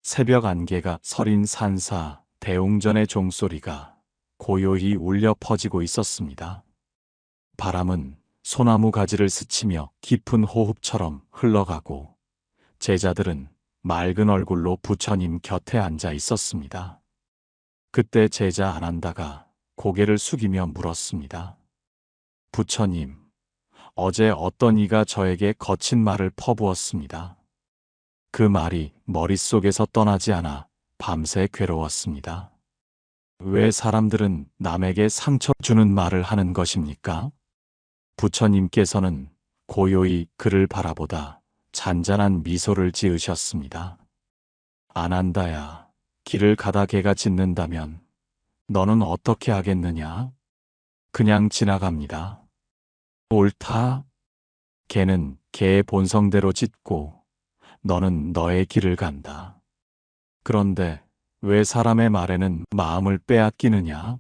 새벽 안개가 서린 산사 대웅전의 종소리가 고요히 울려 퍼지고 있었습니다. 바람은 소나무 가지를 스치며 깊은 호흡처럼 흘러가고 제자들은 맑은 얼굴로 부처님 곁에 앉아 있었습니다. 그때 제자 아난다가 고개를 숙이며 물었습니다. 부처님, 어제 어떤 이가 저에게 거친 말을 퍼부었습니다. 그 말이 머릿속에서 떠나지 않아 밤새 괴로웠습니다. 왜 사람들은 남에게 상처 주는 말을 하는 것입니까? 부처님께서는 고요히 그를 바라보다 잔잔한 미소를 지으셨습니다. 아난다야, 길을 가다 개가 짖는다면 너는 어떻게 하겠느냐? 그냥 지나갑니다. 옳다. 개는 개의 본성대로 짖고 너는 너의 길을 간다. 그런데 왜 사람의 말에는 마음을 빼앗기느냐?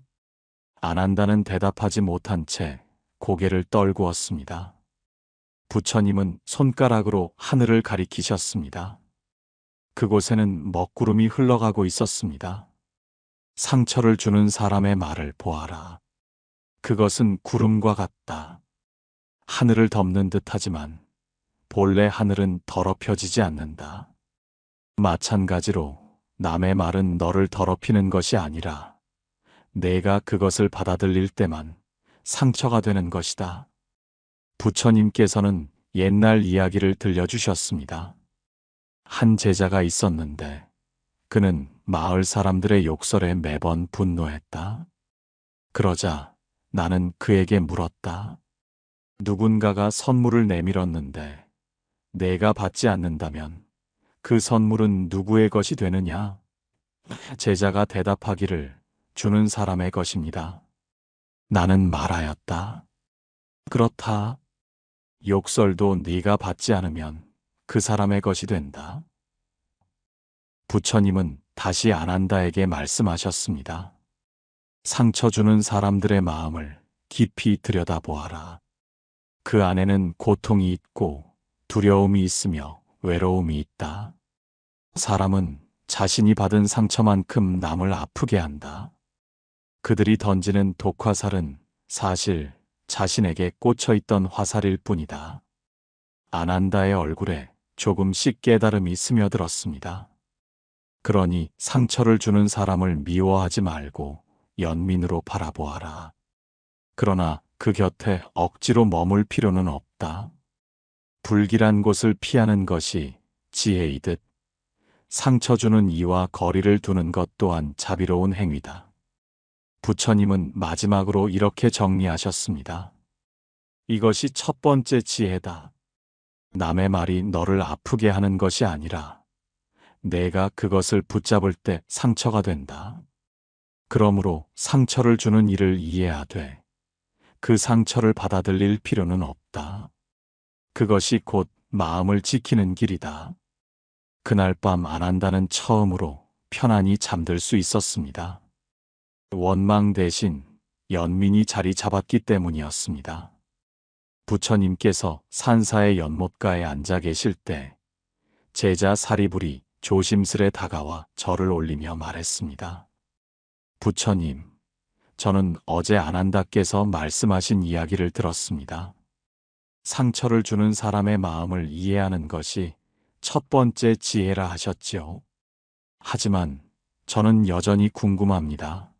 아난다는 대답하지 못한 채 고개를 떨구었습니다. 부처님은 손가락으로 하늘을 가리키셨습니다. 그곳에는 먹구름이 흘러가고 있었습니다. 상처를 주는 사람의 말을 보아라. 그것은 구름과 같다. 하늘을 덮는 듯하지만 본래 하늘은 더럽혀지지 않는다. 마찬가지로 남의 말은 너를 더럽히는 것이 아니라 내가 그것을 받아들일 때만 상처가 되는 것이다. 부처님께서는 옛날 이야기를 들려주셨습니다. 한 제자가 있었는데 그는 마을 사람들의 욕설에 매번 분노했다. 그러자 나는 그에게 물었다. 누군가가 선물을 내밀었는데 내가 받지 않는다면 그 선물은 누구의 것이 되느냐? 제자가 대답하기를 주는 사람의 것입니다. 나는 말하였다. 그렇다. 욕설도 네가 받지 않으면 그 사람의 것이 된다. 부처님은 다시 아난다에게 말씀하셨습니다. 상처 주는 사람들의 마음을 깊이 들여다보아라. 그 안에는 고통이 있고 두려움이 있으며 외로움이 있다. 사람은 자신이 받은 상처만큼 남을 아프게 한다. 그들이 던지는 독화살은 사실 자신에게 꽂혀있던 화살일 뿐이다. 아난다의 얼굴에 조금씩 깨달음이 스며들었습니다. 그러니 상처를 주는 사람을 미워하지 말고 연민으로 바라보아라. 그러나 그 곁에 억지로 머물 필요는 없다. 불길한 곳을 피하는 것이 지혜이듯 상처 주는 이와 거리를 두는 것 또한 자비로운 행위다. 부처님은 마지막으로 이렇게 정리하셨습니다. 이것이 첫 번째 지혜다. 남의 말이 너를 아프게 하는 것이 아니라 내가 그것을 붙잡을 때 상처가 된다. 그러므로 상처를 주는 이를 이해하되 그 상처를 받아들일 필요는 없다. 그것이 곧 마음을 지키는 길이다. 그날 밤 아난다는 처음으로 편안히 잠들 수 있었습니다. 원망 대신 연민이 자리 잡았기 때문이었습니다. 부처님께서 산사의 연못가에 앉아 계실 때 제자 사리불이 조심스레 다가와 절을 올리며 말했습니다. 부처님, 저는 어제 아난다께서 말씀하신 이야기를 들었습니다. 상처를 주는 사람의 마음을 이해하는 것이 첫 번째 지혜라 하셨지요. 하지만 저는 여전히 궁금합니다.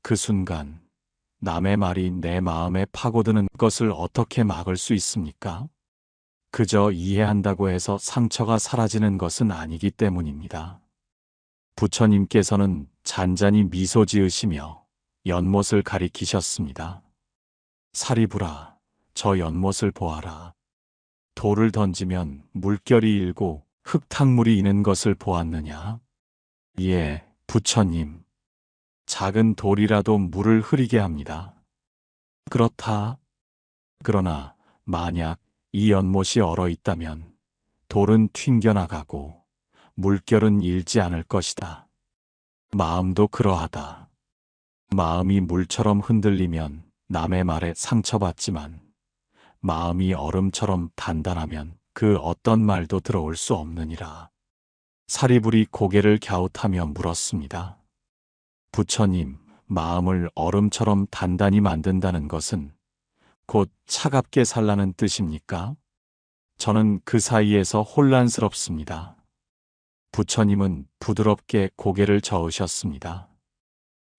그 순간 남의 말이 내 마음에 파고드는 것을 어떻게 막을 수 있습니까? 그저 이해한다고 해서 상처가 사라지는 것은 아니기 때문입니다. 부처님께서는 잔잔히 미소 지으시며 연못을 가리키셨습니다. 사리불아, 저 연못을 보아라. 돌을 던지면 물결이 일고 흙탕물이 이는 것을 보았느냐? 예, 부처님. 작은 돌이라도 물을 흐리게 합니다. 그렇다. 그러나 만약 이 연못이 얼어 있다면 돌은 튕겨나가고 물결은 일지 않을 것이다. 마음도 그러하다. 마음이 물처럼 흔들리면 남의 말에 상처받지만 마음이 얼음처럼 단단하면 그 어떤 말도 들어올 수 없느니라. 사리불이 고개를 갸웃하며 물었습니다. 부처님, 마음을 얼음처럼 단단히 만든다는 것은 곧 차갑게 살라는 뜻입니까? 저는 그 사이에서 혼란스럽습니다. 부처님은 부드럽게 고개를 저으셨습니다.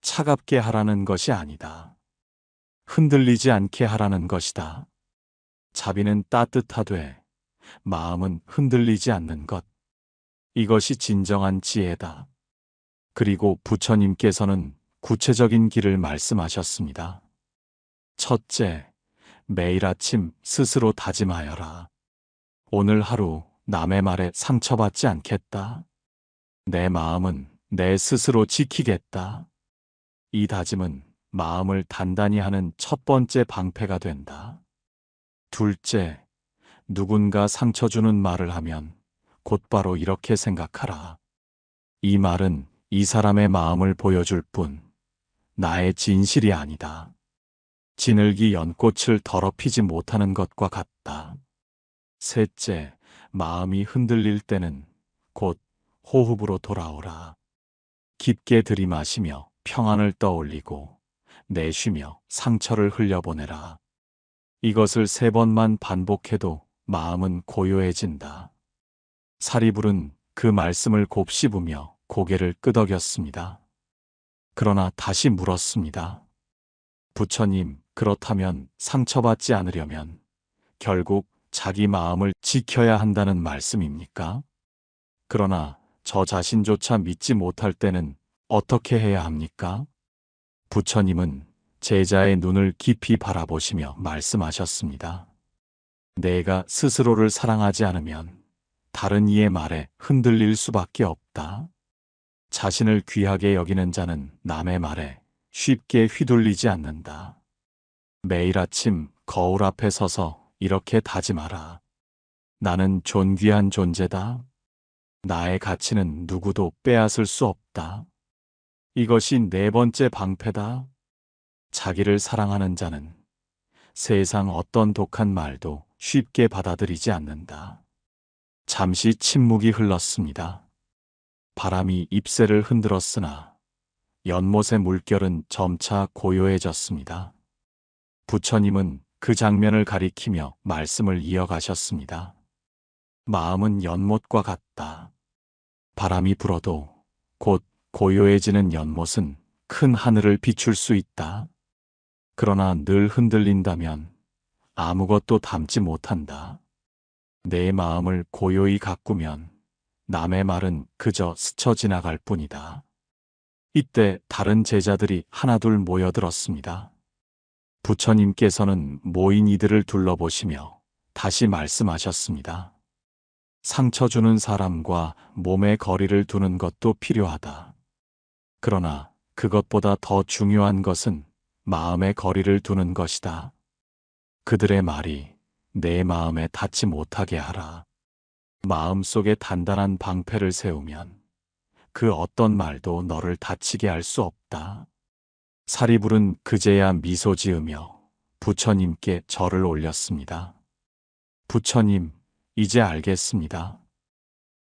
차갑게 하라는 것이 아니다. 흔들리지 않게 하라는 것이다. 자비는 따뜻하되 마음은 흔들리지 않는 것. 이것이 진정한 지혜다. 그리고 부처님께서는 구체적인 길을 말씀하셨습니다. 첫째, 매일 아침 스스로 다짐하여라. 오늘 하루 남의 말에 상처받지 않겠다. 내 마음은 내 스스로 지키겠다. 이 다짐은 마음을 단단히 하는 첫 번째 방패가 된다. 둘째, 누군가 상처 주는 말을 하면 곧바로 이렇게 생각하라. 이 말은 이 사람의 마음을 보여줄 뿐 나의 진실이 아니다. 지늘기 연꽃을 더럽히지 못하는 것과 같다. 셋째, 마음이 흔들릴 때는 곧 호흡으로 돌아오라. 깊게 들이마시며 평안을 떠올리고 내쉬며 상처를 흘려보내라. 이것을 3번만 반복해도 마음은 고요해진다. 사리불은 그 말씀을 곱씹으며 고개를 끄덕였습니다. 그러나 다시 물었습니다. 부처님, 그렇다면 상처받지 않으려면 결국 자기 마음을 지켜야 한다는 말씀입니까? 그러나 저 자신조차 믿지 못할 때는 어떻게 해야 합니까? 부처님은 제자의 눈을 깊이 바라보시며 말씀하셨습니다. 내가 스스로를 사랑하지 않으면 다른 이의 말에 흔들릴 수밖에 없다. 자신을 귀하게 여기는 자는 남의 말에 쉽게 휘둘리지 않는다. 매일 아침 거울 앞에 서서 이렇게 다짐하라. 나는 존귀한 존재다. 나의 가치는 누구도 빼앗을 수 없다. 이것이 4번째 방패다. 자기를 사랑하는 자는 세상 어떤 독한 말도 쉽게 받아들이지 않는다. 잠시 침묵이 흘렀습니다. 바람이 잎새를 흔들었으나 연못의 물결은 점차 고요해졌습니다. 부처님은 그 장면을 가리키며 말씀을 이어가셨습니다. 마음은 연못과 같다. 바람이 불어도 곧 고요해지는 연못은 큰 하늘을 비출 수 있다. 그러나 늘 흔들린다면 아무것도 담지 못한다. 내 마음을 고요히 가꾸면 남의 말은 그저 스쳐 지나갈 뿐이다. 이때 다른 제자들이 하나둘 모여들었습니다. 부처님께서는 모인 이들을 둘러보시며 다시 말씀하셨습니다. 상처 주는 사람과 몸의 거리를 두는 것도 필요하다. 그러나 그것보다 더 중요한 것은 마음의 거리를 두는 것이다. 그들의 말이 내 마음에 닿지 못하게 하라. 마음속에 단단한 방패를 세우면 그 어떤 말도 너를 다치게 할 수 없다. 사리불은 그제야 미소 지으며 부처님께 절을 올렸습니다. 부처님, 이제 알겠습니다.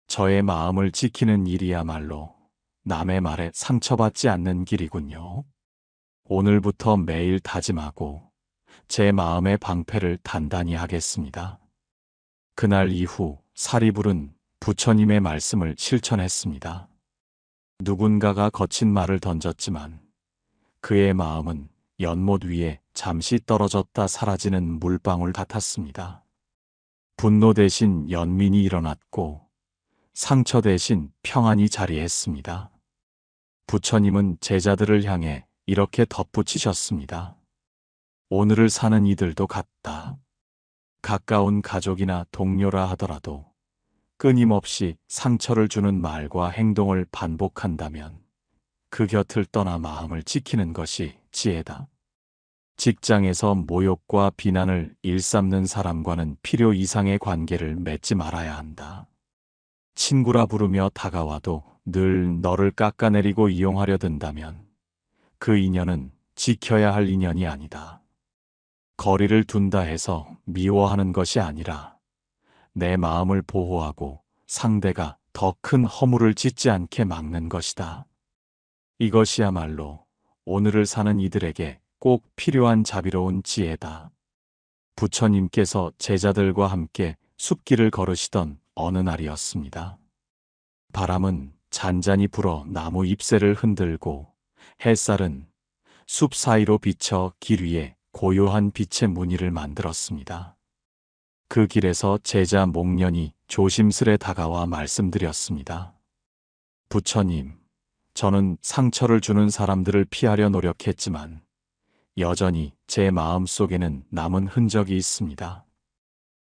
저의 마음을 지키는 일이야말로 남의 말에 상처받지 않는 길이군요. 오늘부터 매일 다짐하고 제 마음의 방패를 단단히 하겠습니다. 그날 이후 사리불은 부처님의 말씀을 실천했습니다. 누군가가 거친 말을 던졌지만 그의 마음은 연못 위에 잠시 떨어졌다 사라지는 물방울 같았습니다. 분노 대신 연민이 일어났고 상처 대신 평안이 자리했습니다. 부처님은 제자들을 향해 이렇게 덧붙이셨습니다. 오늘을 사는 이들도 같다. 가까운 가족이나 동료라 하더라도 끊임없이 상처를 주는 말과 행동을 반복한다면 그 곁을 떠나 마음을 지키는 것이 지혜다. 직장에서 모욕과 비난을 일삼는 사람과는 필요 이상의 관계를 맺지 말아야 한다. 친구라 부르며 다가와도 늘 너를 깎아내리고 이용하려 든다면 그 인연은 지켜야 할 인연이 아니다. 거리를 둔다 해서 미워하는 것이 아니라 내 마음을 보호하고 상대가 더 큰 허물을 짓지 않게 막는 것이다. 이것이야말로 오늘을 사는 이들에게 꼭 필요한 자비로운 지혜다. 부처님께서 제자들과 함께 숲길을 걸으시던 어느 날이었습니다. 바람은 잔잔히 불어 나무 잎새를 흔들고 햇살은 숲 사이로 비쳐 길 위에 고요한 빛의 무늬를 만들었습니다. 그 길에서 제자 목련이 조심스레 다가와 말씀드렸습니다. 부처님, 저는 상처를 주는 사람들을 피하려 노력했지만 여전히 제 마음 속에는 남은 흔적이 있습니다.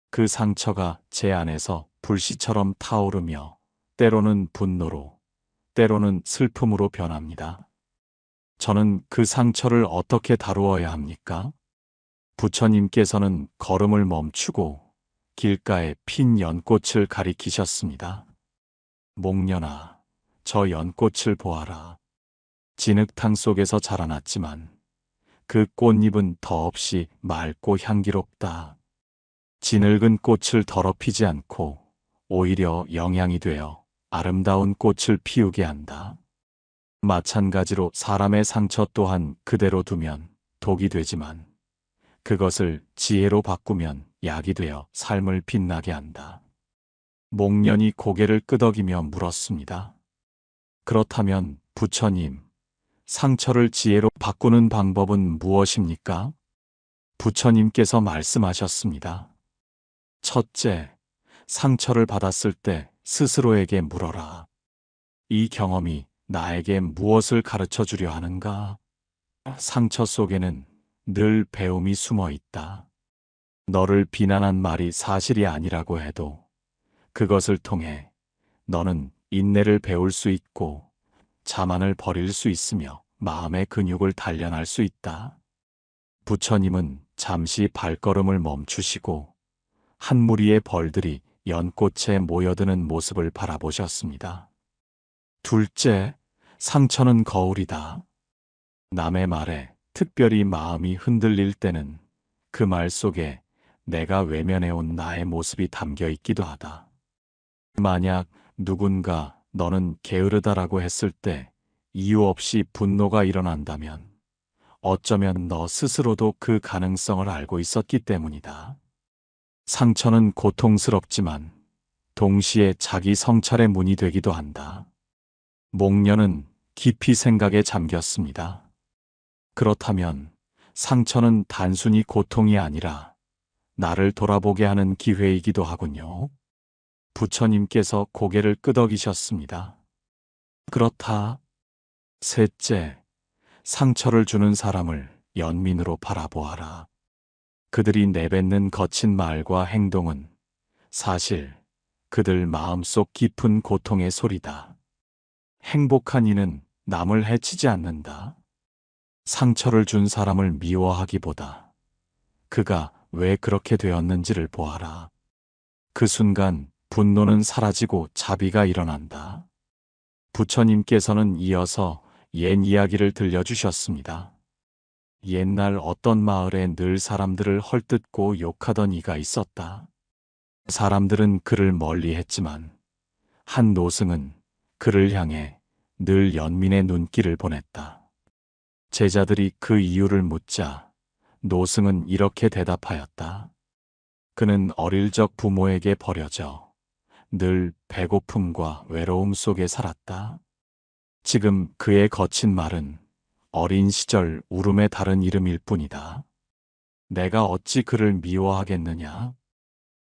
그 상처가 제 안에서 불씨처럼 타오르며 때로는 분노로, 때로는 슬픔으로 변합니다. 저는 그 상처를 어떻게 다루어야 합니까? 부처님께서는 걸음을 멈추고 길가에 핀 연꽃을 가리키셨습니다. 목련아, 저 연꽃을 보아라. 진흙탕 속에서 자라났지만 그 꽃잎은 더없이 맑고 향기롭다. 진흙은 꽃을 더럽히지 않고 오히려 영양이 되어 아름다운 꽃을 피우게 한다. 마찬가지로 사람의 상처 또한 그대로 두면 독이 되지만 그것을 지혜로 바꾸면 약이 되어 삶을 빛나게 한다. 목련이 고개를 끄덕이며 물었습니다. 그렇다면 부처님, 상처를 지혜로 바꾸는 방법은 무엇입니까? 부처님께서 말씀하셨습니다. 첫째, 상처를 받았을 때 스스로에게 물어라. 이 경험이 나에게 무엇을 가르쳐 주려 하는가? 상처 속에는 늘 배움이 숨어 있다. 너를 비난한 말이 사실이 아니라고 해도 그것을 통해 너는 인내를 배울 수 있고 자만을 버릴 수 있으며 마음의 근육을 단련할 수 있다. 부처님은 잠시 발걸음을 멈추시고 한 무리의 벌들이 연꽃에 모여드는 모습을 바라보셨습니다. 둘째, 상처는 거울이다. 남의 말에 특별히 마음이 흔들릴 때는 그 말 속에 내가 외면해온 나의 모습이 담겨 있기도 하다. 만약 누군가 너는 게으르다라고 했을 때 이유 없이 분노가 일어난다면 어쩌면 너 스스로도 그 가능성을 알고 있었기 때문이다. 상처는 고통스럽지만 동시에 자기 성찰의 문이 되기도 한다. 목련은 깊이 생각에 잠겼습니다. 그렇다면 상처는 단순히 고통이 아니라 나를 돌아보게 하는 기회이기도 하군요. 부처님께서 고개를 끄덕이셨습니다. 그렇다. 셋째, 상처를 주는 사람을 연민으로 바라보아라. 그들이 내뱉는 거친 말과 행동은 사실 그들 마음속 깊은 고통의 소리다. 행복한 이는 남을 해치지 않는다. 상처를 준 사람을 미워하기보다 그가 왜 그렇게 되었는지를 보아라. 그 순간 분노는 사라지고 자비가 일어난다. 부처님께서는 이어서 옛 이야기를 들려주셨습니다. 옛날 어떤 마을에 늘 사람들을 헐뜯고 욕하던 이가 있었다. 사람들은 그를 멀리했지만 한 노승은 그를 향해 늘 연민의 눈길을 보냈다. 제자들이 그 이유를 묻자 노승은 이렇게 대답하였다. 그는 어릴 적 부모에게 버려져 늘 배고픔과 외로움 속에 살았다. 지금 그의 거친 말은 어린 시절 울음의 다른 이름일 뿐이다. 내가 어찌 그를 미워하겠느냐?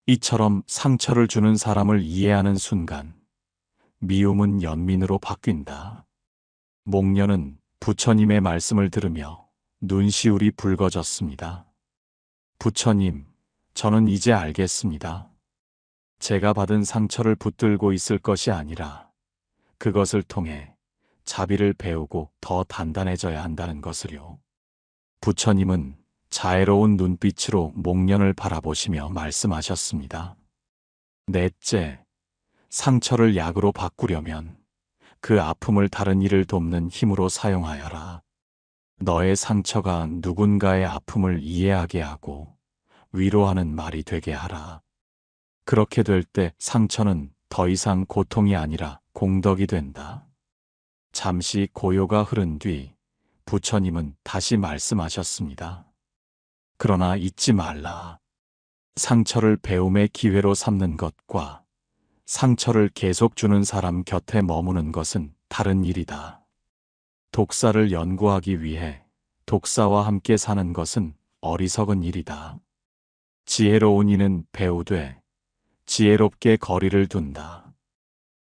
이처럼 상처를 주는 사람을 이해하는 순간 미움은 연민으로 바뀐다. 목련은 부처님의 말씀을 들으며 눈시울이 붉어졌습니다. 부처님, 저는 이제 알겠습니다. 제가 받은 상처를 붙들고 있을 것이 아니라 그것을 통해 자비를 배우고 더 단단해져야 한다는 것을요. 부처님은 자애로운 눈빛으로 목련을 바라보시며 말씀하셨습니다. 넷째, 상처를 약으로 바꾸려면 그 아픔을 다른 이를 돕는 힘으로 사용하여라. 너의 상처가 누군가의 아픔을 이해하게 하고 위로하는 말이 되게 하라. 그렇게 될 때 상처는 더 이상 고통이 아니라 공덕이 된다. 잠시 고요가 흐른 뒤 부처님은 다시 말씀하셨습니다. 그러나 잊지 말라. 상처를 배움의 기회로 삼는 것과 상처를 계속 주는 사람 곁에 머무는 것은 다른 일이다. 독사를 연구하기 위해 독사와 함께 사는 것은 어리석은 일이다. 지혜로운 이는 배우되 지혜롭게 거리를 둔다.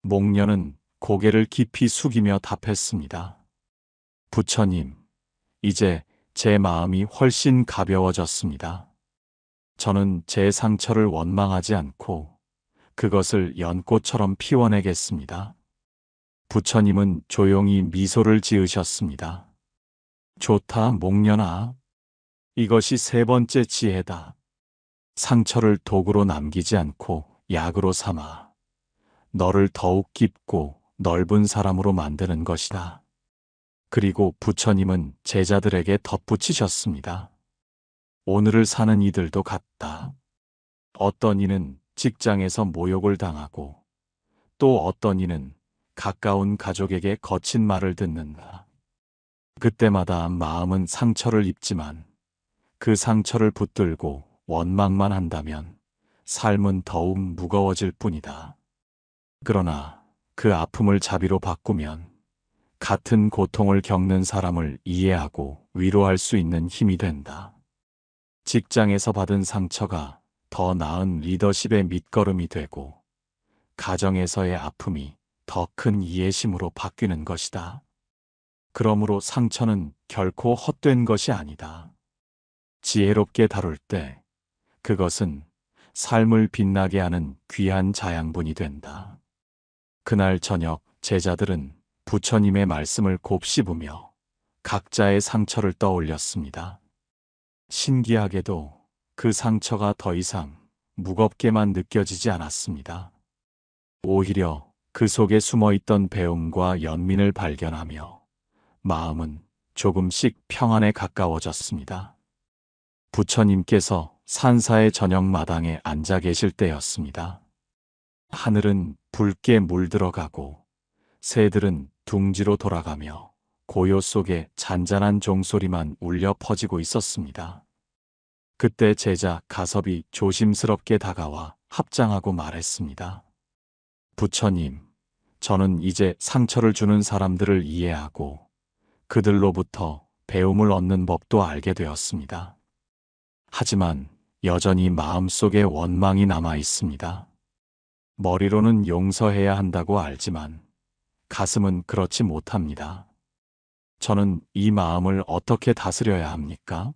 목련은 고개를 깊이 숙이며 답했습니다. 부처님, 이제 제 마음이 훨씬 가벼워졌습니다. 저는 제 상처를 원망하지 않고 그것을 연꽃처럼 피워내겠습니다. 부처님은 조용히 미소를 지으셨습니다. 좋다, 목련아. 이것이 세 번째 지혜다. 상처를 도구로 남기지 않고 약으로 삼아 너를 더욱 깊고 넓은 사람으로 만드는 것이다. 그리고 부처님은 제자들에게 덧붙이셨습니다. 오늘을 사는 이들도 같다. 어떤 이는 직장에서 모욕을 당하고 또 어떤 이는 가까운 가족에게 거친 말을 듣는다. 그때마다 마음은 상처를 입지만 그 상처를 붙들고 원망만 한다면 삶은 더욱 무거워질 뿐이다. 그러나 그 아픔을 자비로 바꾸면 같은 고통을 겪는 사람을 이해하고 위로할 수 있는 힘이 된다. 직장에서 받은 상처가 더 나은 리더십의 밑거름이 되고 가정에서의 아픔이 더 큰 이해심으로 바뀌는 것이다. 그러므로 상처는 결코 헛된 것이 아니다. 지혜롭게 다룰 때 그것은 삶을 빛나게 하는 귀한 자양분이 된다. 그날 저녁 제자들은 부처님의 말씀을 곱씹으며 각자의 상처를 떠올렸습니다. 신기하게도 그 상처가 더 이상 무겁게만 느껴지지 않았습니다. 오히려 그 속에 숨어있던 배움과 연민을 발견하며 마음은 조금씩 평안에 가까워졌습니다. 부처님께서 산사의 저녁 마당에 앉아 계실 때였습니다. 하늘은 붉게 물들어가고 새들은 둥지로 돌아가며 고요 속에 잔잔한 종소리만 울려 퍼지고 있었습니다. 그때 제자 가섭이 조심스럽게 다가와 합장하고 말했습니다. 부처님, 저는 이제 상처를 주는 사람들을 이해하고 그들로부터 배움을 얻는 법도 알게 되었습니다. 하지만 여전히 마음속에 원망이 남아 있습니다. 머리로는 용서해야 한다고 알지만 가슴은 그렇지 못합니다. 저는 이 마음을 어떻게 다스려야 합니까?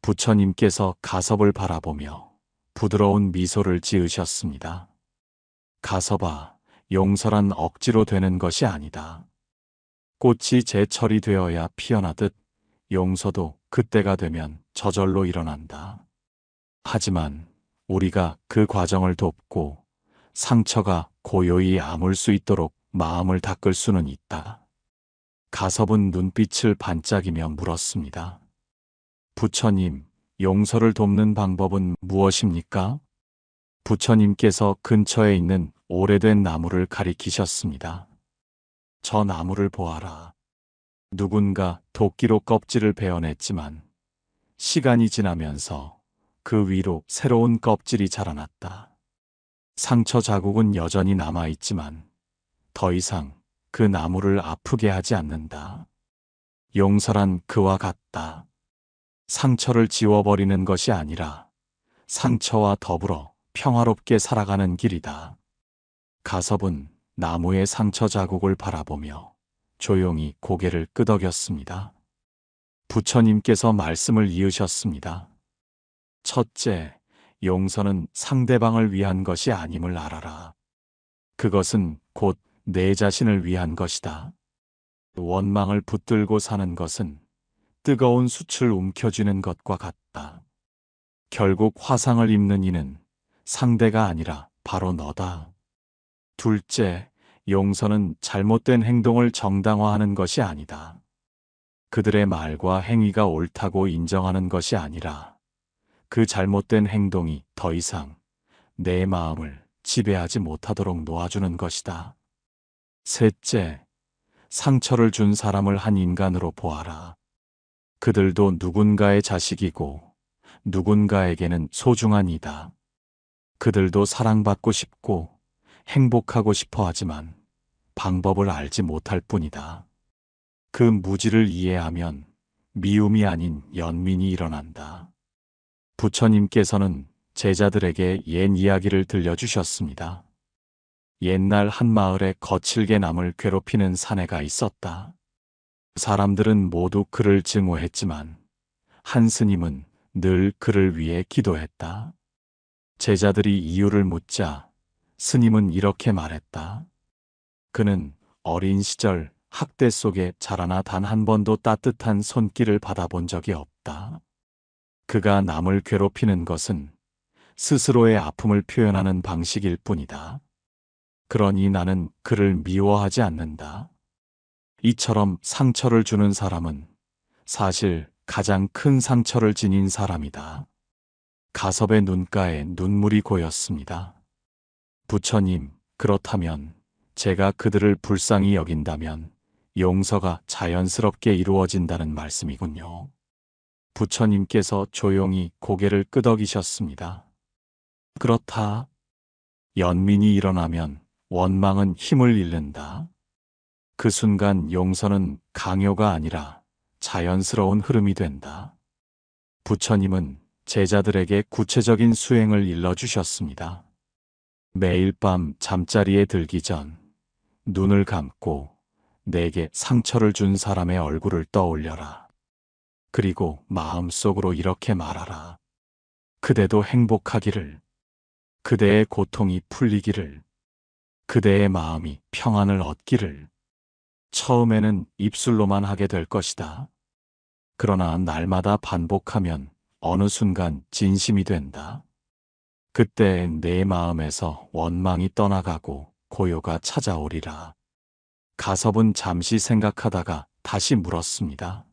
부처님께서 가섭을 바라보며 부드러운 미소를 지으셨습니다. 가섭아, 용서란 억지로 되는 것이 아니다. 꽃이 제철이 되어야 피어나듯 용서도 그때가 되면 저절로 일어난다. 하지만 우리가 그 과정을 돕고 상처가 고요히 아물 수 있도록 마음을 닦을 수는 있다. 가섭은 눈빛을 반짝이며 물었습니다. 부처님, 용서를 돕는 방법은 무엇입니까? 부처님께서 근처에 있는 오래된 나무를 가리키셨습니다. 저 나무를 보아라. 누군가 도끼로 껍질을 베어냈지만 시간이 지나면서 그 위로 새로운 껍질이 자라났다. 상처 자국은 여전히 남아있지만 더 이상 그 나무를 아프게 하지 않는다. 용서란 그와 같다. 상처를 지워버리는 것이 아니라 상처와 더불어 평화롭게 살아가는 길이다. 가섭은 나무의 상처 자국을 바라보며 조용히 고개를 끄덕였습니다. 부처님께서 말씀을 이으셨습니다. 첫째, 용서는 상대방을 위한 것이 아님을 알아라. 그것은 곧 내 자신을 위한 것이다. 원망을 붙들고 사는 것은 뜨거운 숯을 움켜쥐는 것과 같다. 결국 화상을 입는 이는 상대가 아니라 바로 너다. 둘째, 용서는 잘못된 행동을 정당화하는 것이 아니다. 그들의 말과 행위가 옳다고 인정하는 것이 아니라 그 잘못된 행동이 더 이상 내 마음을 지배하지 못하도록 놓아주는 것이다. 셋째, 상처를 준 사람을 한 인간으로 보아라. 그들도 누군가의 자식이고 누군가에게는 소중한 이다. 그들도 사랑받고 싶고 행복하고 싶어 하지만 방법을 알지 못할 뿐이다. 그 무지를 이해하면 미움이 아닌 연민이 일어난다. 부처님께서는 제자들에게 옛 이야기를 들려주셨습니다. 옛날 한 마을에 거칠게 남을 괴롭히는 사내가 있었다. 사람들은 모두 그를 증오했지만 한 스님은 늘 그를 위해 기도했다. 제자들이 이유를 묻자 스님은 이렇게 말했다. 그는 어린 시절 학대 속에 자라나 단 한 번도 따뜻한 손길을 받아본 적이 없다. 그가 남을 괴롭히는 것은 스스로의 아픔을 표현하는 방식일 뿐이다. 그러니 나는 그를 미워하지 않는다. 이처럼 상처를 주는 사람은 사실 가장 큰 상처를 지닌 사람이다. 가섭의 눈가에 눈물이 고였습니다. 부처님, 그렇다면 제가 그들을 불쌍히 여긴다면 용서가 자연스럽게 이루어진다는 말씀이군요. 부처님께서 조용히 고개를 끄덕이셨습니다. 그렇다. 연민이 일어나면 원망은 힘을 잃는다. 그 순간 용서는 강요가 아니라 자연스러운 흐름이 된다. 부처님은 제자들에게 구체적인 수행을 일러주셨습니다. 매일 밤 잠자리에 들기 전 눈을 감고 내게 상처를 준 사람의 얼굴을 떠올려라. 그리고 마음속으로 이렇게 말하라. 그대도 행복하기를. 그대의 고통이 풀리기를. 그대의 마음이 평안을 얻기를. 처음에는 입술로만 하게 될 것이다. 그러나 날마다 반복하면 어느 순간 진심이 된다. 그때 내 마음에서 원망이 떠나가고 고요가 찾아오리라. 가섭은 잠시 생각하다가 다시 물었습니다.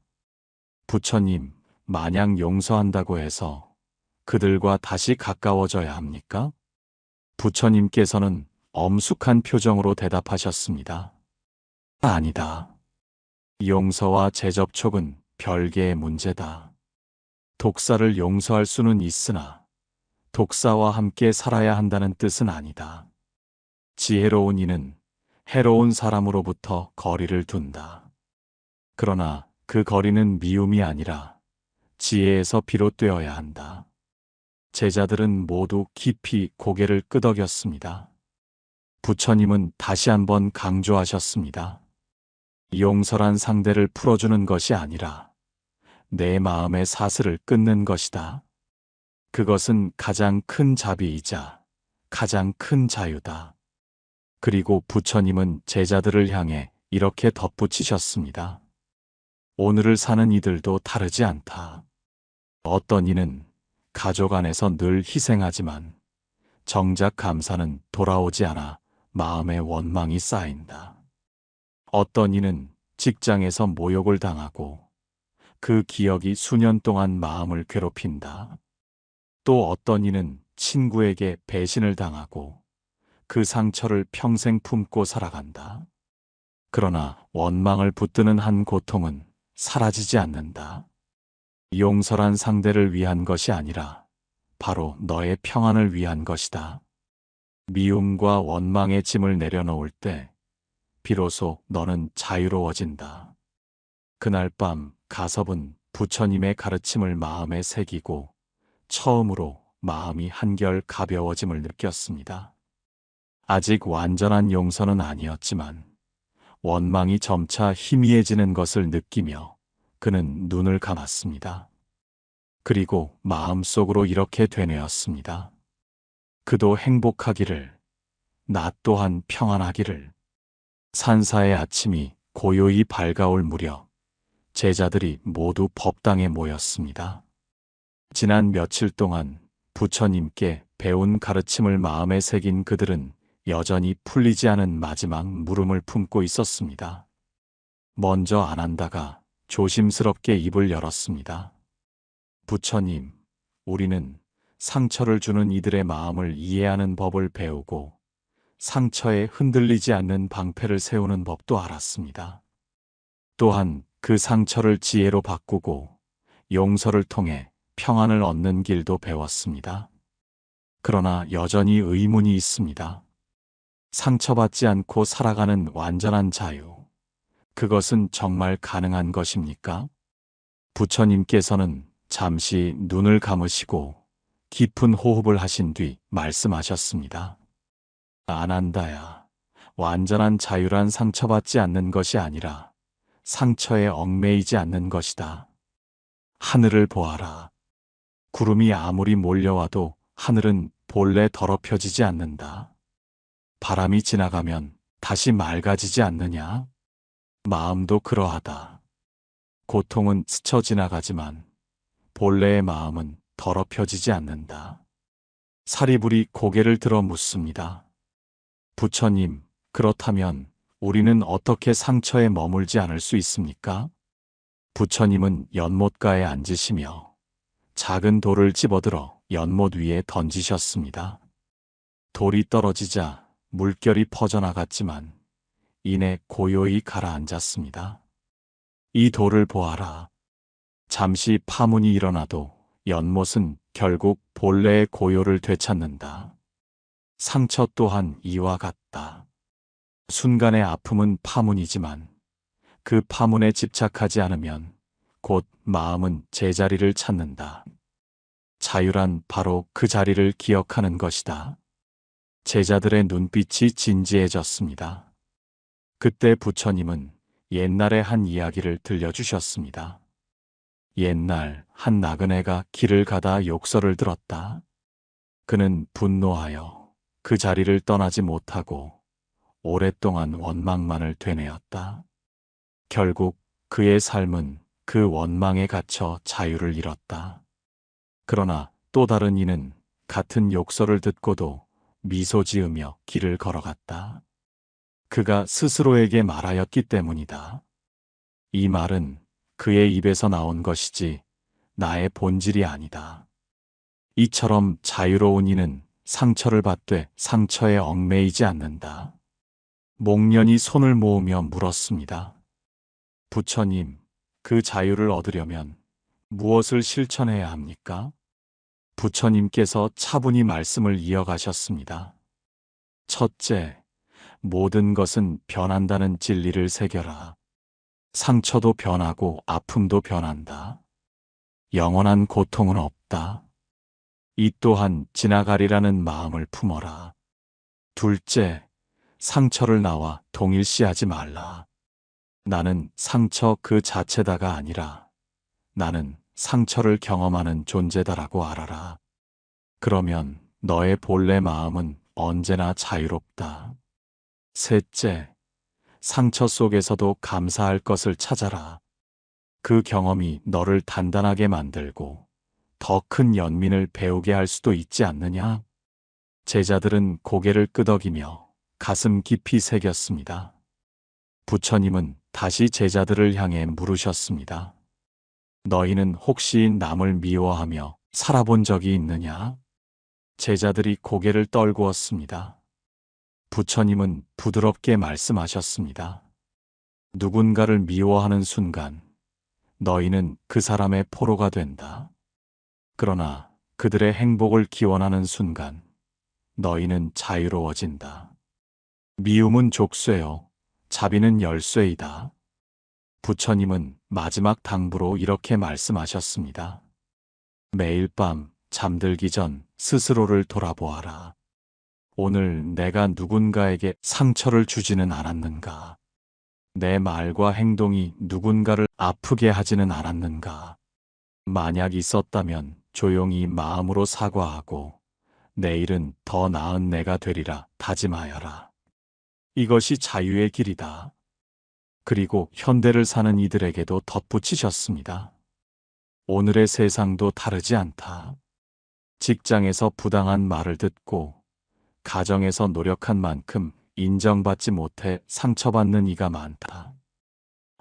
부처님, 마냥 용서한다고 해서 그들과 다시 가까워져야 합니까? 부처님께서는 엄숙한 표정으로 대답하셨습니다. 아니다. 용서와 재접촉은 별개의 문제다. 독사를 용서할 수는 있으나 독사와 함께 살아야 한다는 뜻은 아니다. 지혜로운 이는 해로운 사람으로부터 거리를 둔다. 그러나 그 거리는 미움이 아니라 지혜에서 비롯되어야 한다. 제자들은 모두 깊이 고개를 끄덕였습니다. 부처님은 다시 한번 강조하셨습니다. 용서란 상대를 풀어주는 것이 아니라 내 마음의 사슬을 끊는 것이다. 그것은 가장 큰 자비이자 가장 큰 자유다. 그리고 부처님은 제자들을 향해 이렇게 덧붙이셨습니다. 오늘을 사는 이들도 다르지 않다. 어떤 이는 가족 안에서 늘 희생하지만 정작 감사는 돌아오지 않아 마음의 원망이 쌓인다. 어떤 이는 직장에서 모욕을 당하고 그 기억이 수년 동안 마음을 괴롭힌다. 또 어떤 이는 친구에게 배신을 당하고 그 상처를 평생 품고 살아간다. 그러나 원망을 붙드는 한 고통은 사라지지 않는다. 용서란 상대를 위한 것이 아니라 바로 너의 평안을 위한 것이다. 미움과 원망의 짐을 내려놓을 때 비로소 너는 자유로워진다. 그날 밤 가섭은 부처님의 가르침을 마음에 새기고 처음으로 마음이 한결 가벼워짐을 느꼈습니다. 아직 완전한 용서는 아니었지만 원망이 점차 희미해지는 것을 느끼며 그는 눈을 감았습니다. 그리고 마음속으로 이렇게 되뇌었습니다. 그도 행복하기를, 나 또한 평안하기를. 산사의 아침이 고요히 밝아올 무렵 제자들이 모두 법당에 모였습니다. 지난 며칠 동안 부처님께 배운 가르침을 마음에 새긴 그들은 여전히 풀리지 않은 마지막 물음을 품고 있었습니다. 먼저 안 한다가 조심스럽게 입을 열었습니다. 부처님, 우리는 상처를 주는 이들의 마음을 이해하는 법을 배우고 상처에 흔들리지 않는 방패를 세우는 법도 알았습니다. 또한 그 상처를 지혜로 바꾸고 용서를 통해 평안을 얻는 길도 배웠습니다. 그러나 여전히 의문이 있습니다. 상처받지 않고 살아가는 완전한 자유. 그것은 정말 가능한 것입니까? 부처님께서는 잠시 눈을 감으시고 깊은 호흡을 하신 뒤 말씀하셨습니다. 아난다야, 완전한 자유란 상처받지 않는 것이 아니라 상처에 얽매이지 않는 것이다. 하늘을 보아라. 구름이 아무리 몰려와도 하늘은 본래 더럽혀지지 않는다. 바람이 지나가면 다시 맑아지지 않느냐? 마음도 그러하다. 고통은 스쳐 지나가지만 본래의 마음은 더럽혀지지 않는다. 사리불이 고개를 들어 묻습니다. 부처님, 그렇다면 우리는 어떻게 상처에 머물지 않을 수 있습니까? 부처님은 연못가에 앉으시며 작은 돌을 집어들어 연못 위에 던지셨습니다. 돌이 떨어지자 물결이 퍼져나갔지만 이내 고요히 가라앉았습니다. 이 돌을 보아라. 잠시 파문이 일어나도 연못은 결국 본래의 고요를 되찾는다. 상처 또한 이와 같다. 순간의 아픔은 파문이지만 그 파문에 집착하지 않으면 곧 마음은 제자리를 찾는다. 자유란 바로 그 자리를 기억하는 것이다. 제자들의 눈빛이 진지해졌습니다. 그때 부처님은 옛날의 한 이야기를 들려주셨습니다. 옛날 한 나그네가 길을 가다 욕설을 들었다. 그는 분노하여 그 자리를 떠나지 못하고 오랫동안 원망만을 되뇌었다. 결국 그의 삶은 그 원망에 갇혀 자유를 잃었다. 그러나 또 다른 이는 같은 욕설을 듣고도 미소 지으며 길을 걸어갔다. 그가 스스로에게 말하였기 때문이다. 이 말은 그의 입에서 나온 것이지 나의 본질이 아니다. 이처럼 자유로운 이는 상처를 받되 상처에 얽매이지 않는다. 목련이 손을 모으며 물었습니다. 부처님, 그 자유를 얻으려면 무엇을 실천해야 합니까? 부처님께서 차분히 말씀을 이어가셨습니다. 첫째, 모든 것은 변한다는 진리를 새겨라. 상처도 변하고 아픔도 변한다. 영원한 고통은 없다. 이 또한 지나가리라는 마음을 품어라. 둘째, 상처를 나와 동일시하지 말라. 나는 상처 그 자체다가 아니라 나는 상처를 경험하는 존재다라고 알아라. 그러면 너의 본래 마음은 언제나 자유롭다. 셋째, 상처 속에서도 감사할 것을 찾아라. 그 경험이 너를 단단하게 만들고 더 큰 연민을 배우게 할 수도 있지 않느냐? 제자들은 고개를 끄덕이며 가슴 깊이 새겼습니다. 부처님은 다시 제자들을 향해 물으셨습니다. 너희는 혹시 남을 미워하며 살아본 적이 있느냐? 제자들이 고개를 떨구었습니다. 부처님은 부드럽게 말씀하셨습니다. 누군가를 미워하는 순간 너희는 그 사람의 포로가 된다. 그러나 그들의 행복을 기원하는 순간 너희는 자유로워진다. 미움은 족쇄요, 자비는 열쇠이다. 부처님은 마지막 당부로 이렇게 말씀하셨습니다. 매일 밤 잠들기 전 스스로를 돌아보아라. 오늘 내가 누군가에게 상처를 주지는 않았는가? 내 말과 행동이 누군가를 아프게 하지는 않았는가? 만약 있었다면 조용히 마음으로 사과하고 내일은 더 나은 내가 되리라 다짐하여라. 이것이 자유의 길이다. 그리고 현대를 사는 이들에게도 덧붙이셨습니다. 오늘의 세상도 다르지 않다. 직장에서 부당한 말을 듣고 가정에서 노력한 만큼 인정받지 못해 상처받는 이가 많다.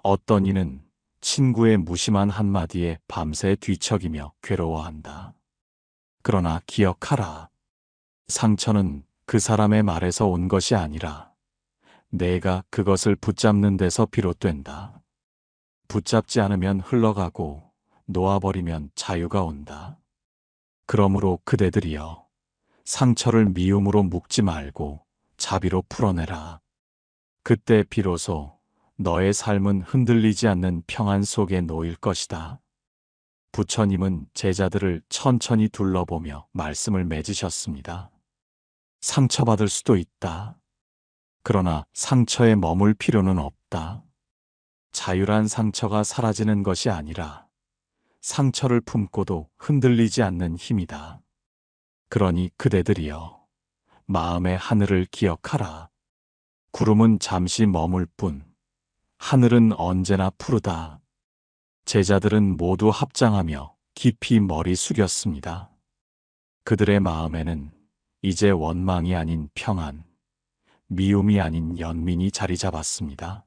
어떤 이는 친구의 무심한 한마디에 밤새 뒤척이며 괴로워한다. 그러나 기억하라. 상처는 그 사람의 말에서 온 것이 아니라 내가 그것을 붙잡는 데서 비롯된다. 붙잡지 않으면 흘러가고 놓아버리면 자유가 온다. 그러므로 그대들이여, 상처를 미움으로 묶지 말고 자비로 풀어내라. 그때 비로소 너의 삶은 흔들리지 않는 평안 속에 놓일 것이다. 부처님은 제자들을 천천히 둘러보며 말씀을 맺으셨습니다. 상처받을 수도 있다. 그러나 상처에 머물 필요는 없다. 자유란 상처가 사라지는 것이 아니라 상처를 품고도 흔들리지 않는 힘이다. 그러니 그대들이여, 마음의 하늘을 기억하라. 구름은 잠시 머물 뿐 하늘은 언제나 푸르다. 제자들은 모두 합장하며 깊이 머리 숙였습니다. 그들의 마음에는 이제 원망이 아닌 평안, 미움이 아닌 연민이 자리 잡았습니다.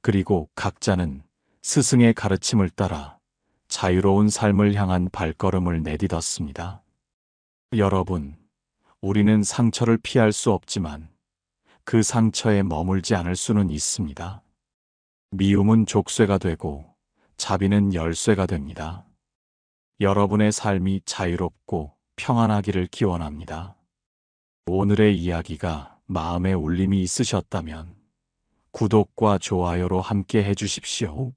그리고 각자는 스승의 가르침을 따라 자유로운 삶을 향한 발걸음을 내딛었습니다. 여러분, 우리는 상처를 피할 수 없지만 그 상처에 머물지 않을 수는 있습니다. 미움은 족쇄가 되고 자비는 열쇠가 됩니다. 여러분의 삶이 자유롭고 평안하기를 기원합니다. 오늘의 이야기가 마음에 울림이 있으셨다면 구독과 좋아요로 함께 해주십시오.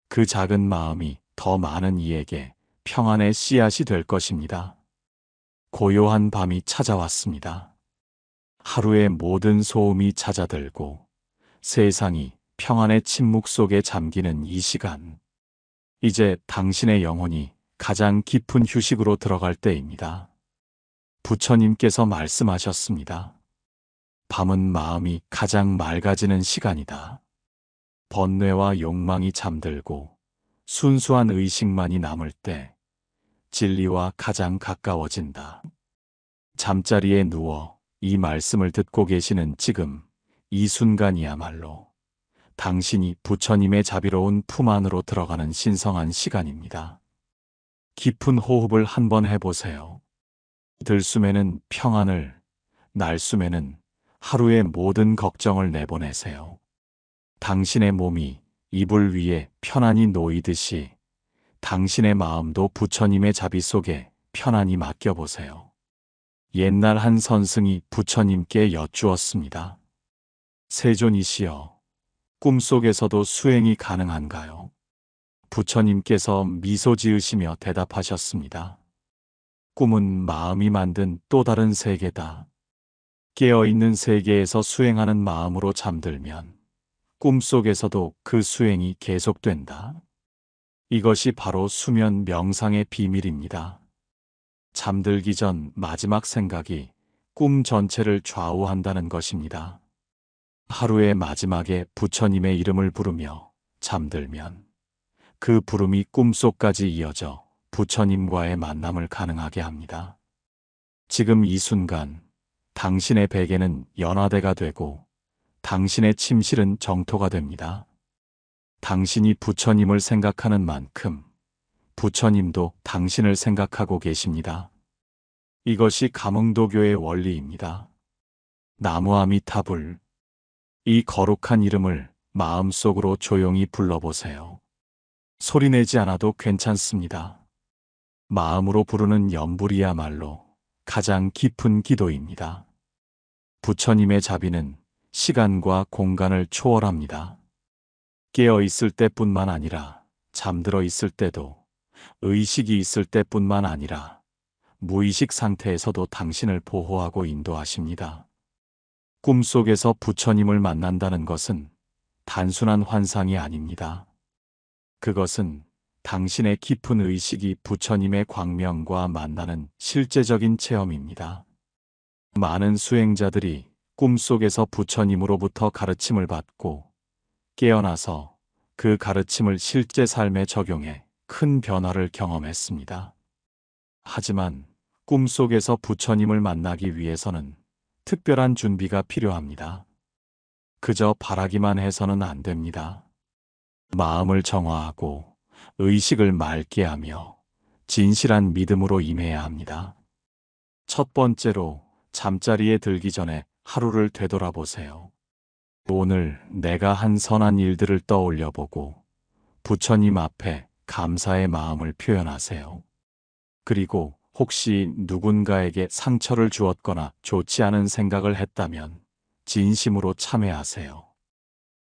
그 작은 마음이 더 많은 이에게 평안의 씨앗이 될 것입니다. 고요한 밤이 찾아왔습니다. 하루의 모든 소음이 잦아들고 세상이 평안의 침묵 속에 잠기는 이 시간. 이제 당신의 영혼이 가장 깊은 휴식으로 들어갈 때입니다. 부처님께서 말씀하셨습니다. 밤은 마음이 가장 맑아지는 시간이다. 번뇌와 욕망이 잠들고 순수한 의식만이 남을 때 진리와 가장 가까워진다. 잠자리에 누워 이 말씀을 듣고 계시는 지금 이 순간이야말로 당신이 부처님의 자비로운 품 안으로 들어가는 신성한 시간입니다. 깊은 호흡을 한번 해보세요. 들숨에는 평안을, 날숨에는 하루의 모든 걱정을 내보내세요. 당신의 몸이 이불 위에 편안히 놓이듯이 당신의 마음도 부처님의 자비 속에 편안히 맡겨보세요. 옛날 한 선승이 부처님께 여쭈었습니다. 세존이시여, 꿈속에서도 수행이 가능한가요? 부처님께서 미소 지으시며 대답하셨습니다. 꿈은 마음이 만든 또 다른 세계다. 깨어있는 세계에서 수행하는 마음으로 잠들면 꿈속에서도 그 수행이 계속된다. 이것이 바로 수면 명상의 비밀입니다. 잠들기 전 마지막 생각이 꿈 전체를 좌우한다는 것입니다. 하루의 마지막에 부처님의 이름을 부르며 잠들면 그 부름이 꿈속까지 이어져 부처님과의 만남을 가능하게 합니다. 지금 이 순간 당신의 베개는 연화대가 되고 당신의 침실은 정토가 됩니다. 당신이 부처님을 생각하는 만큼 부처님도 당신을 생각하고 계십니다. 이것이 감흥도교의 원리입니다. 나무아미타불, 이 거룩한 이름을 마음속으로 조용히 불러보세요. 소리내지 않아도 괜찮습니다. 마음으로 부르는 염불이야말로 가장 깊은 기도입니다. 부처님의 자비는 시간과 공간을 초월합니다. 깨어 있을 때뿐만 아니라 잠들어 있을 때도, 의식이 있을 때뿐만 아니라 무의식 상태에서도 당신을 보호하고 인도하십니다. 꿈속에서 부처님을 만난다는 것은 단순한 환상이 아닙니다. 그것은 당신의 깊은 의식이 부처님의 광명과 만나는 실제적인 체험입니다. 많은 수행자들이 꿈속에서 부처님으로부터 가르침을 받고 깨어나서 그 가르침을 실제 삶에 적용해 큰 변화를 경험했습니다. 하지만 꿈속에서 부처님을 만나기 위해서는 특별한 준비가 필요합니다. 그저 바라기만 해서는 안 됩니다. 마음을 정화하고 의식을 맑게 하며 진실한 믿음으로 임해야 합니다. 첫 번째로 잠자리에 들기 전에 하루를 되돌아보세요. 오늘 내가 한 선한 일들을 떠올려 보고 부처님 앞에 감사의 마음을 표현하세요. 그리고 혹시 누군가에게 상처를 주었거나 좋지 않은 생각을 했다면 진심으로 참회하세요.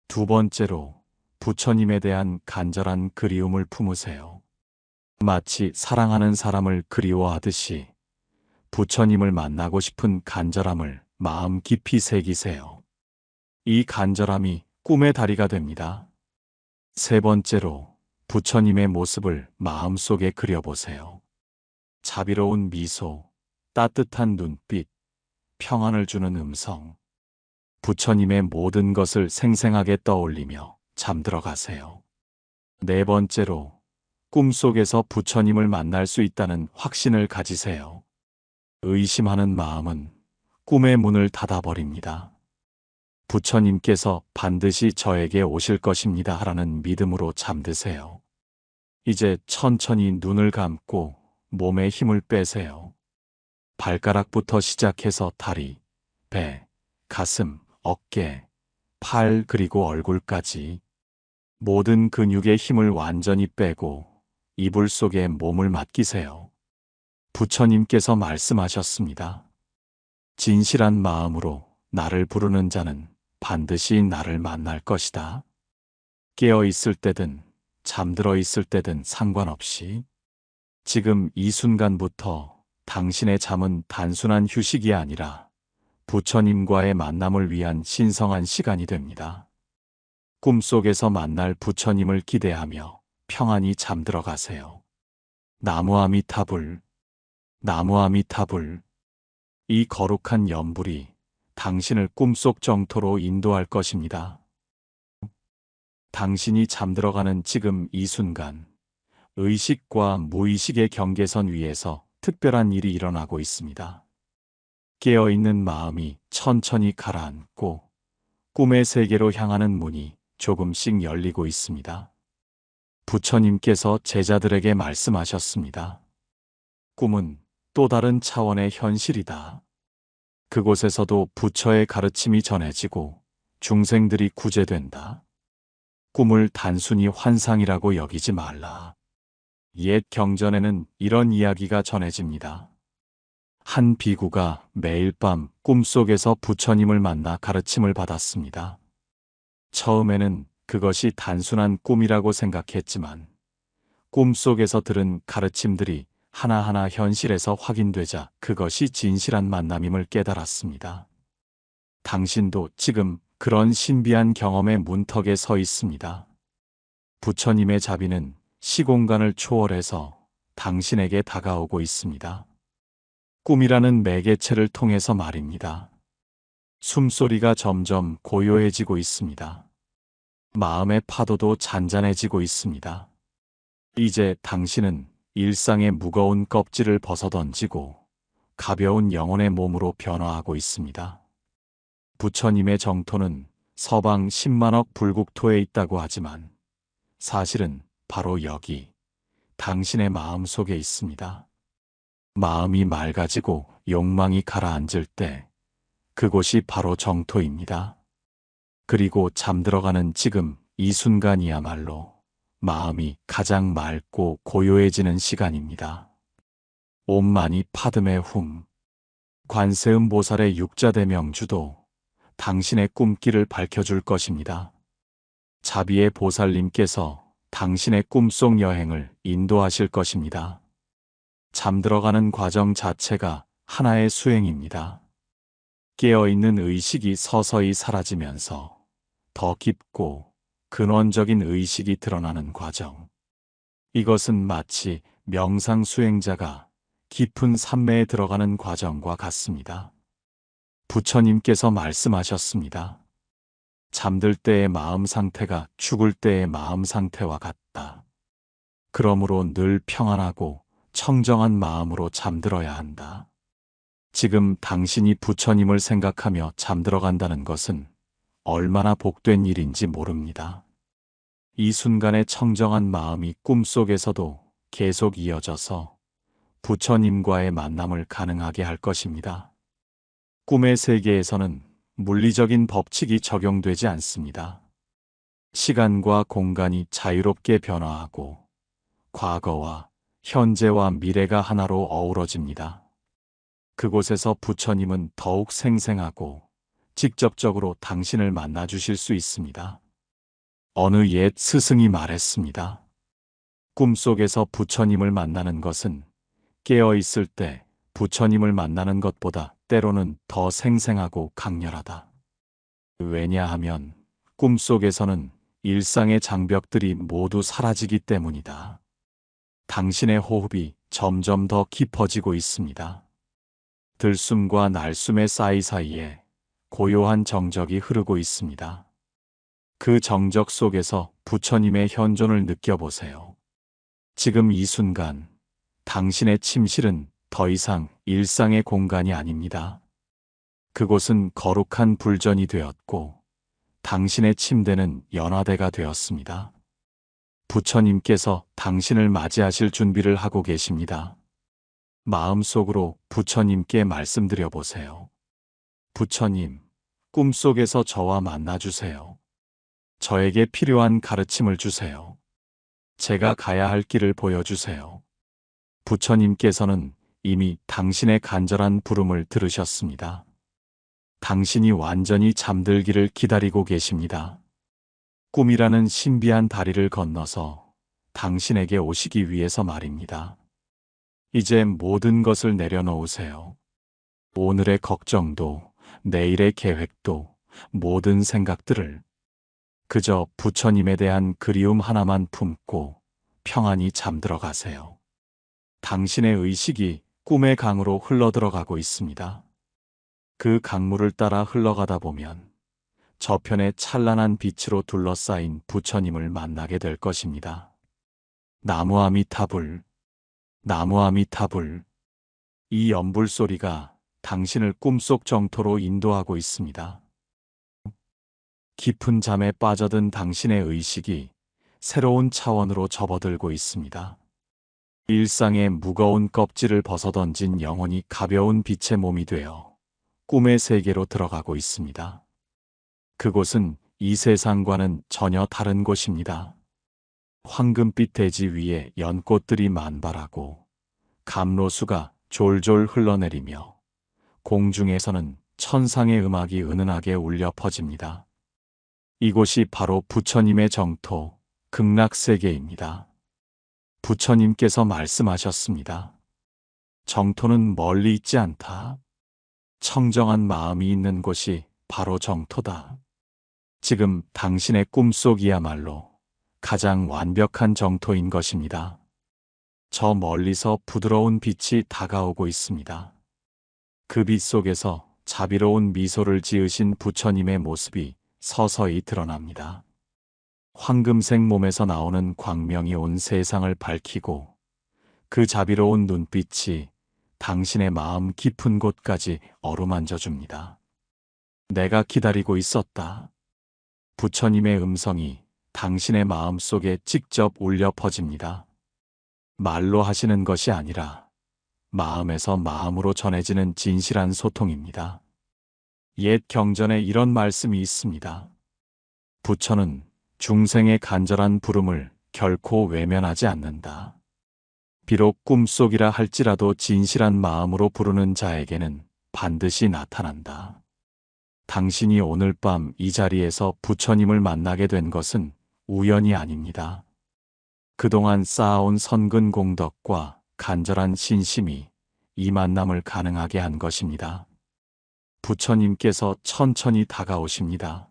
두 번째로 부처님에 대한 간절한 그리움을 품으세요. 마치 사랑하는 사람을 그리워하듯이 부처님을 만나고 싶은 간절함을 마음 깊이 새기세요. 이 간절함이 꿈의 다리가 됩니다. 세 번째로 부처님의 모습을 마음속에 그려보세요. 자비로운 미소, 따뜻한 눈빛, 평안을 주는 음성. 부처님의 모든 것을 생생하게 떠올리며 잠들어 가세요. 네 번째로 꿈속에서 부처님을 만날 수 있다는 확신을 가지세요. 의심하는 마음은 꿈의 문을 닫아버립니다. 부처님께서 반드시 저에게 오실 것입니다 라는 믿음으로 잠드세요. 이제 천천히 눈을 감고 몸에 힘을 빼세요. 발가락부터 시작해서 다리, 배, 가슴, 어깨, 팔 그리고 얼굴까지 모든 근육의 힘을 완전히 빼고 이불 속에 몸을 맡기세요. 부처님께서 말씀하셨습니다. 진실한 마음으로 나를 부르는 자는 반드시 나를 만날 것이다. 깨어 있을 때든 잠들어 있을 때든 상관없이 지금 이 순간부터 당신의 잠은 단순한 휴식이 아니라 부처님과의 만남을 위한 신성한 시간이 됩니다. 꿈속에서 만날 부처님을 기대하며 평안히 잠들어 가세요. 나무아미타불, 나무아미타불. 이 거룩한 연불이 당신을 꿈속 정토로 인도할 것입니다. 당신이 잠들어가는 지금 이 순간, 의식과 무의식의 경계선 위에서 특별한 일이 일어나고 있습니다. 깨어있는 마음이 천천히 가라앉고 꿈의 세계로 향하는 문이 조금씩 열리고 있습니다. 부처님께서 제자들에게 말씀하셨습니다. 꿈은 또 다른 차원의 현실이다. 그곳에서도 부처의 가르침이 전해지고 중생들이 구제된다. 꿈을 단순히 환상이라고 여기지 말라. 옛 경전에는 이런 이야기가 전해집니다. 한 비구가 매일 밤 꿈속에서 부처님을 만나 가르침을 받았습니다. 처음에는 그것이 단순한 꿈이라고 생각했지만 꿈속에서 들은 가르침들이 하나하나 현실에서 확인되자 그것이 진실한 만남임을 깨달았습니다. 당신도 지금 그런 신비한 경험의 문턱에 서 있습니다. 부처님의 자비는 시공간을 초월해서 당신에게 다가오고 있습니다. 꿈이라는 매개체를 통해서 말입니다. 숨소리가 점점 고요해지고 있습니다. 마음의 파도도 잔잔해지고 있습니다. 이제 당신은 일상의 무거운 껍질을 벗어던지고 가벼운 영혼의 몸으로 변화하고 있습니다. 부처님의 정토는 서방 10만억 불국토에 있다고 하지만 사실은 바로 여기 당신의 마음 속에 있습니다. 마음이 맑아지고 욕망이 가라앉을 때 그곳이 바로 정토입니다. 그리고 잠들어가는 지금 이 순간이야말로 마음이 가장 맑고 고요해지는 시간입니다. 옴마니 파드메 훔. 관세음 보살의 육자대명주도 당신의 꿈길을 밝혀줄 것입니다. 자비의 보살님께서 당신의 꿈속 여행을 인도하실 것입니다. 잠들어가는 과정 자체가 하나의 수행입니다. 깨어있는 의식이 서서히 사라지면서 더 깊고 근원적인 의식이 드러나는 과정. 이것은 마치 명상 수행자가 깊은 산매에 들어가는 과정과 같습니다. 부처님께서 말씀하셨습니다. 잠들 때의 마음 상태가 죽을 때의 마음 상태와 같다. 그러므로 늘 평안하고 청정한 마음으로 잠들어야 한다. 지금 당신이 부처님을 생각하며 잠들어간다는 것은 얼마나 복된 일인지 모릅니다. 이 순간의 청정한 마음이 꿈속에서도 계속 이어져서 부처님과의 만남을 가능하게 할 것입니다. 꿈의 세계에서는 물리적인 법칙이 적용되지 않습니다. 시간과 공간이 자유롭게 변화하고 과거와 현재와 미래가 하나로 어우러집니다. 그곳에서 부처님은 더욱 생생하고 직접적으로 당신을 만나 주실 수 있습니다. 어느 옛 스승이 말했습니다. 꿈속에서 부처님을 만나는 것은 깨어 있을 때 부처님을 만나는 것보다 때로는 더 생생하고 강렬하다. 왜냐하면 꿈속에서는 일상의 장벽들이 모두 사라지기 때문이다. 당신의 호흡이 점점 더 깊어지고 있습니다. 들숨과 날숨의 사이사이에 고요한 정적이 흐르고 있습니다. 그 정적 속에서 부처님의 현존을 느껴보세요. 지금 이 순간 당신의 침실은 더 이상 일상의 공간이 아닙니다. 그곳은 거룩한 불전이 되었고 당신의 침대는 연화대가 되었습니다. 부처님께서 당신을 맞이하실 준비를 하고 계십니다. 마음속으로 부처님께 말씀드려 보세요. 부처님, 꿈속에서 저와 만나주세요. 저에게 필요한 가르침을 주세요. 제가 가야 할 길을 보여주세요. 부처님께서는 이미 당신의 간절한 부름을 들으셨습니다. 당신이 완전히 잠들기를 기다리고 계십니다. 꿈이라는 신비한 다리를 건너서 당신에게 오시기 위해서 말입니다. 이제 모든 것을 내려놓으세요. 오늘의 걱정도, 내일의 계획도, 모든 생각들을 그저 부처님에 대한 그리움 하나만 품고 평안히 잠들어 가세요. 당신의 의식이 꿈의 강으로 흘러들어가고 있습니다. 그 강물을 따라 흘러가다 보면 저편의 찬란한 빛으로 둘러싸인 부처님을 만나게 될 것입니다. 나무아미타불, 나무아미타불. 이 연불 소리가 당신을 꿈속 정토로 인도하고 있습니다. 깊은 잠에 빠져든 당신의 의식이 새로운 차원으로 접어들고 있습니다. 일상의 무거운 껍질을 벗어던진 영혼이 가벼운 빛의 몸이 되어 꿈의 세계로 들어가고 있습니다. 그곳은 이 세상과는 전혀 다른 곳입니다. 황금빛 대지 위에 연꽃들이 만발하고 감로수가 졸졸 흘러내리며 공중에서는 천상의 음악이 은은하게 울려 퍼집니다. 이곳이 바로 부처님의 정토, 극락세계입니다. 부처님께서 말씀하셨습니다. 정토는 멀리 있지 않다. 청정한 마음이 있는 곳이 바로 정토다. 지금 당신의 꿈속이야말로 가장 완벽한 정토인 것입니다. 저 멀리서 부드러운 빛이 다가오고 있습니다. 그 빛 속에서 자비로운 미소를 지으신 부처님의 모습이 서서히 드러납니다. 황금색 몸에서 나오는 광명이 온 세상을 밝히고 그 자비로운 눈빛이 당신의 마음 깊은 곳까지 어루만져 줍니다. 내가 기다리고 있었다. 부처님의 음성이 당신의 마음 속에 직접 울려 퍼집니다. 말로 하시는 것이 아니라 마음에서 마음으로 전해지는 진실한 소통입니다. 옛 경전에 이런 말씀이 있습니다. 부처는 중생의 간절한 부름을 결코 외면하지 않는다. 비록 꿈속이라 할지라도 진실한 마음으로 부르는 자에게는 반드시 나타난다. 당신이 오늘 밤 이 자리에서 부처님을 만나게 된 것은 우연이 아닙니다. 그동안 쌓아온 선근 공덕과 간절한 신심이 이 만남을 가능하게 한 것입니다. 부처님께서 천천히 다가오십니다.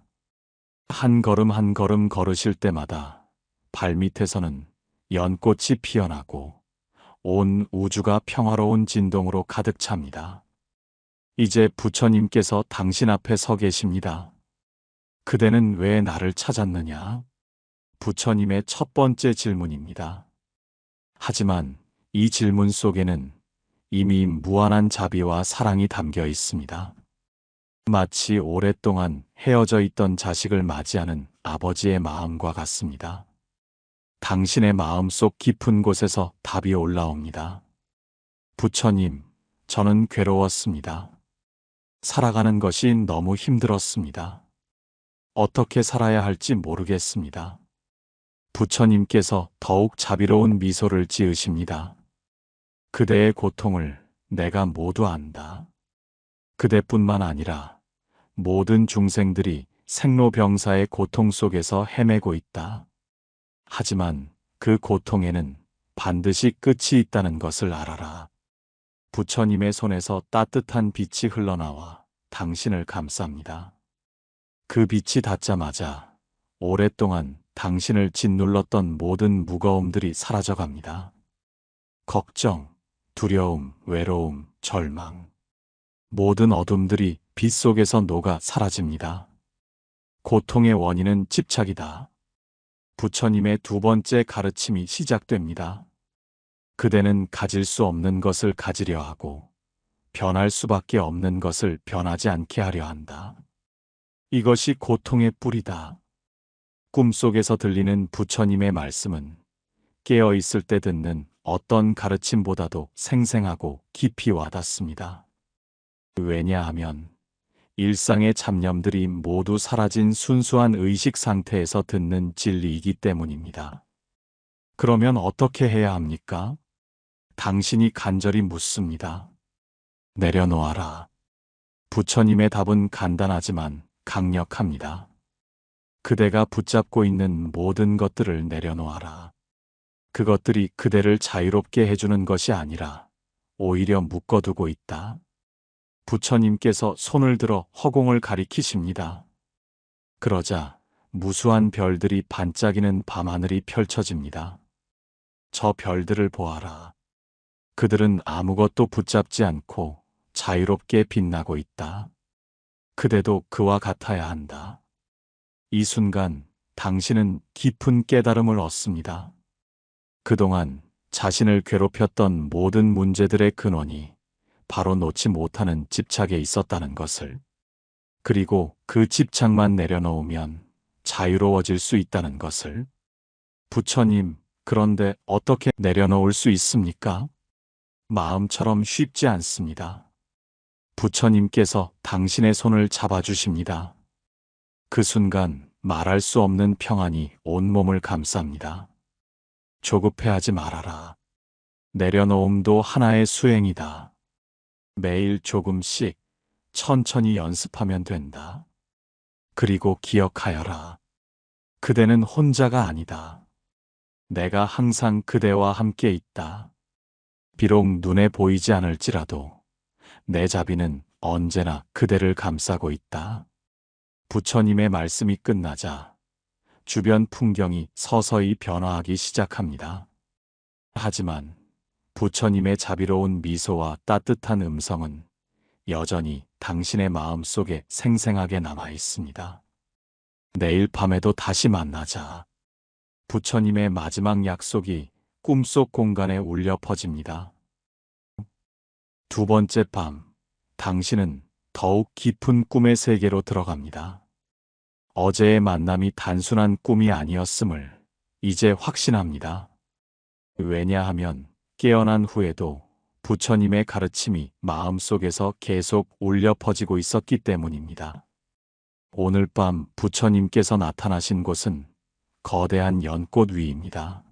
한 걸음 한 걸음 걸으실 때마다 발밑에서는 연꽃이 피어나고 온 우주가 평화로운 진동으로 가득 찹니다. 이제 부처님께서 당신 앞에 서 계십니다. 그대는 왜 나를 찾았느냐? 부처님의 첫 번째 질문입니다. 하지만 이 질문 속에는 이미 무한한 자비와 사랑이 담겨 있습니다. 마치 오랫동안 헤어져 있던 자식을 맞이하는 아버지의 마음과 같습니다. 당신의 마음속 깊은 곳에서 답이 올라옵니다. 부처님, 저는 괴로웠습니다. 살아가는 것이 너무 힘들었습니다. 어떻게 살아야 할지 모르겠습니다. 부처님께서 더욱 자비로운 미소를 지으십니다. 그대의 고통을 내가 모두 안다. 그대뿐만 아니라 모든 중생들이 생로병사의 고통 속에서 헤매고 있다. 하지만 그 고통에는 반드시 끝이 있다는 것을 알아라. 부처님의 손에서 따뜻한 빛이 흘러나와 당신을 감쌉니다. 그 빛이 닿자마자 오랫동안 당신을 짓눌렀던 모든 무거움들이 사라져갑니다. 걱정, 두려움, 외로움, 절망. 모든 어둠들이 빛 속에서 녹아 사라집니다. 고통의 원인은 집착이다. 부처님의 두 번째 가르침이 시작됩니다. 그대는 가질 수 없는 것을 가지려 하고 변할 수밖에 없는 것을 변하지 않게 하려 한다. 이것이 고통의 뿌리다. 꿈속에서 들리는 부처님의 말씀은 깨어 있을 때 듣는 어떤 가르침보다도 생생하고 깊이 와닿습니다. 왜냐하면 일상의 잡념들이 모두 사라진 순수한 의식 상태에서 듣는 진리이기 때문입니다. 그러면 어떻게 해야 합니까? 당신이 간절히 묻습니다. 내려놓아라. 부처님의 답은 간단하지만 강력합니다. 그대가 붙잡고 있는 모든 것들을 내려놓아라. 그것들이 그대를 자유롭게 해주는 것이 아니라 오히려 묶어두고 있다. 부처님께서 손을 들어 허공을 가리키십니다. 그러자 무수한 별들이 반짝이는 밤하늘이 펼쳐집니다. 저 별들을 보아라. 그들은 아무것도 붙잡지 않고 자유롭게 빛나고 있다. 그대도 그와 같아야 한다. 이 순간 당신은 깊은 깨달음을 얻습니다. 그동안 자신을 괴롭혔던 모든 문제들의 근원이 바로 놓지 못하는 집착에 있었다는 것을, 그리고 그 집착만 내려놓으면 자유로워질 수 있다는 것을. 부처님, 그런데 어떻게 내려놓을 수 있습니까? 마음처럼 쉽지 않습니다. 부처님께서 당신의 손을 잡아주십니다. 그 순간 말할 수 없는 평안이 온몸을 감쌉니다. 조급해하지 말아라. 내려놓음도 하나의 수행이다. 매일 조금씩 천천히 연습하면 된다. 그리고 기억하여라. 그대는 혼자가 아니다. 내가 항상 그대와 함께 있다. 비록 눈에 보이지 않을지라도 내 자비는 언제나 그대를 감싸고 있다. 부처님의 말씀이 끝나자 주변 풍경이 서서히 변화하기 시작합니다. 하지만 부처님의 자비로운 미소와 따뜻한 음성은 여전히 당신의 마음 속에 생생하게 남아 있습니다. 내일 밤에도 다시 만나자. 부처님의 마지막 약속이 꿈속 공간에 울려 퍼집니다. 두 번째 밤, 당신은 더욱 깊은 꿈의 세계로 들어갑니다. 어제의 만남이 단순한 꿈이 아니었음을 이제 확신합니다. 왜냐하면 깨어난 후에도 부처님의 가르침이 마음속에서 계속 울려 퍼지고 있었기 때문입니다. 오늘 밤 부처님께서 나타나신 곳은 거대한 연꽃 위입니다.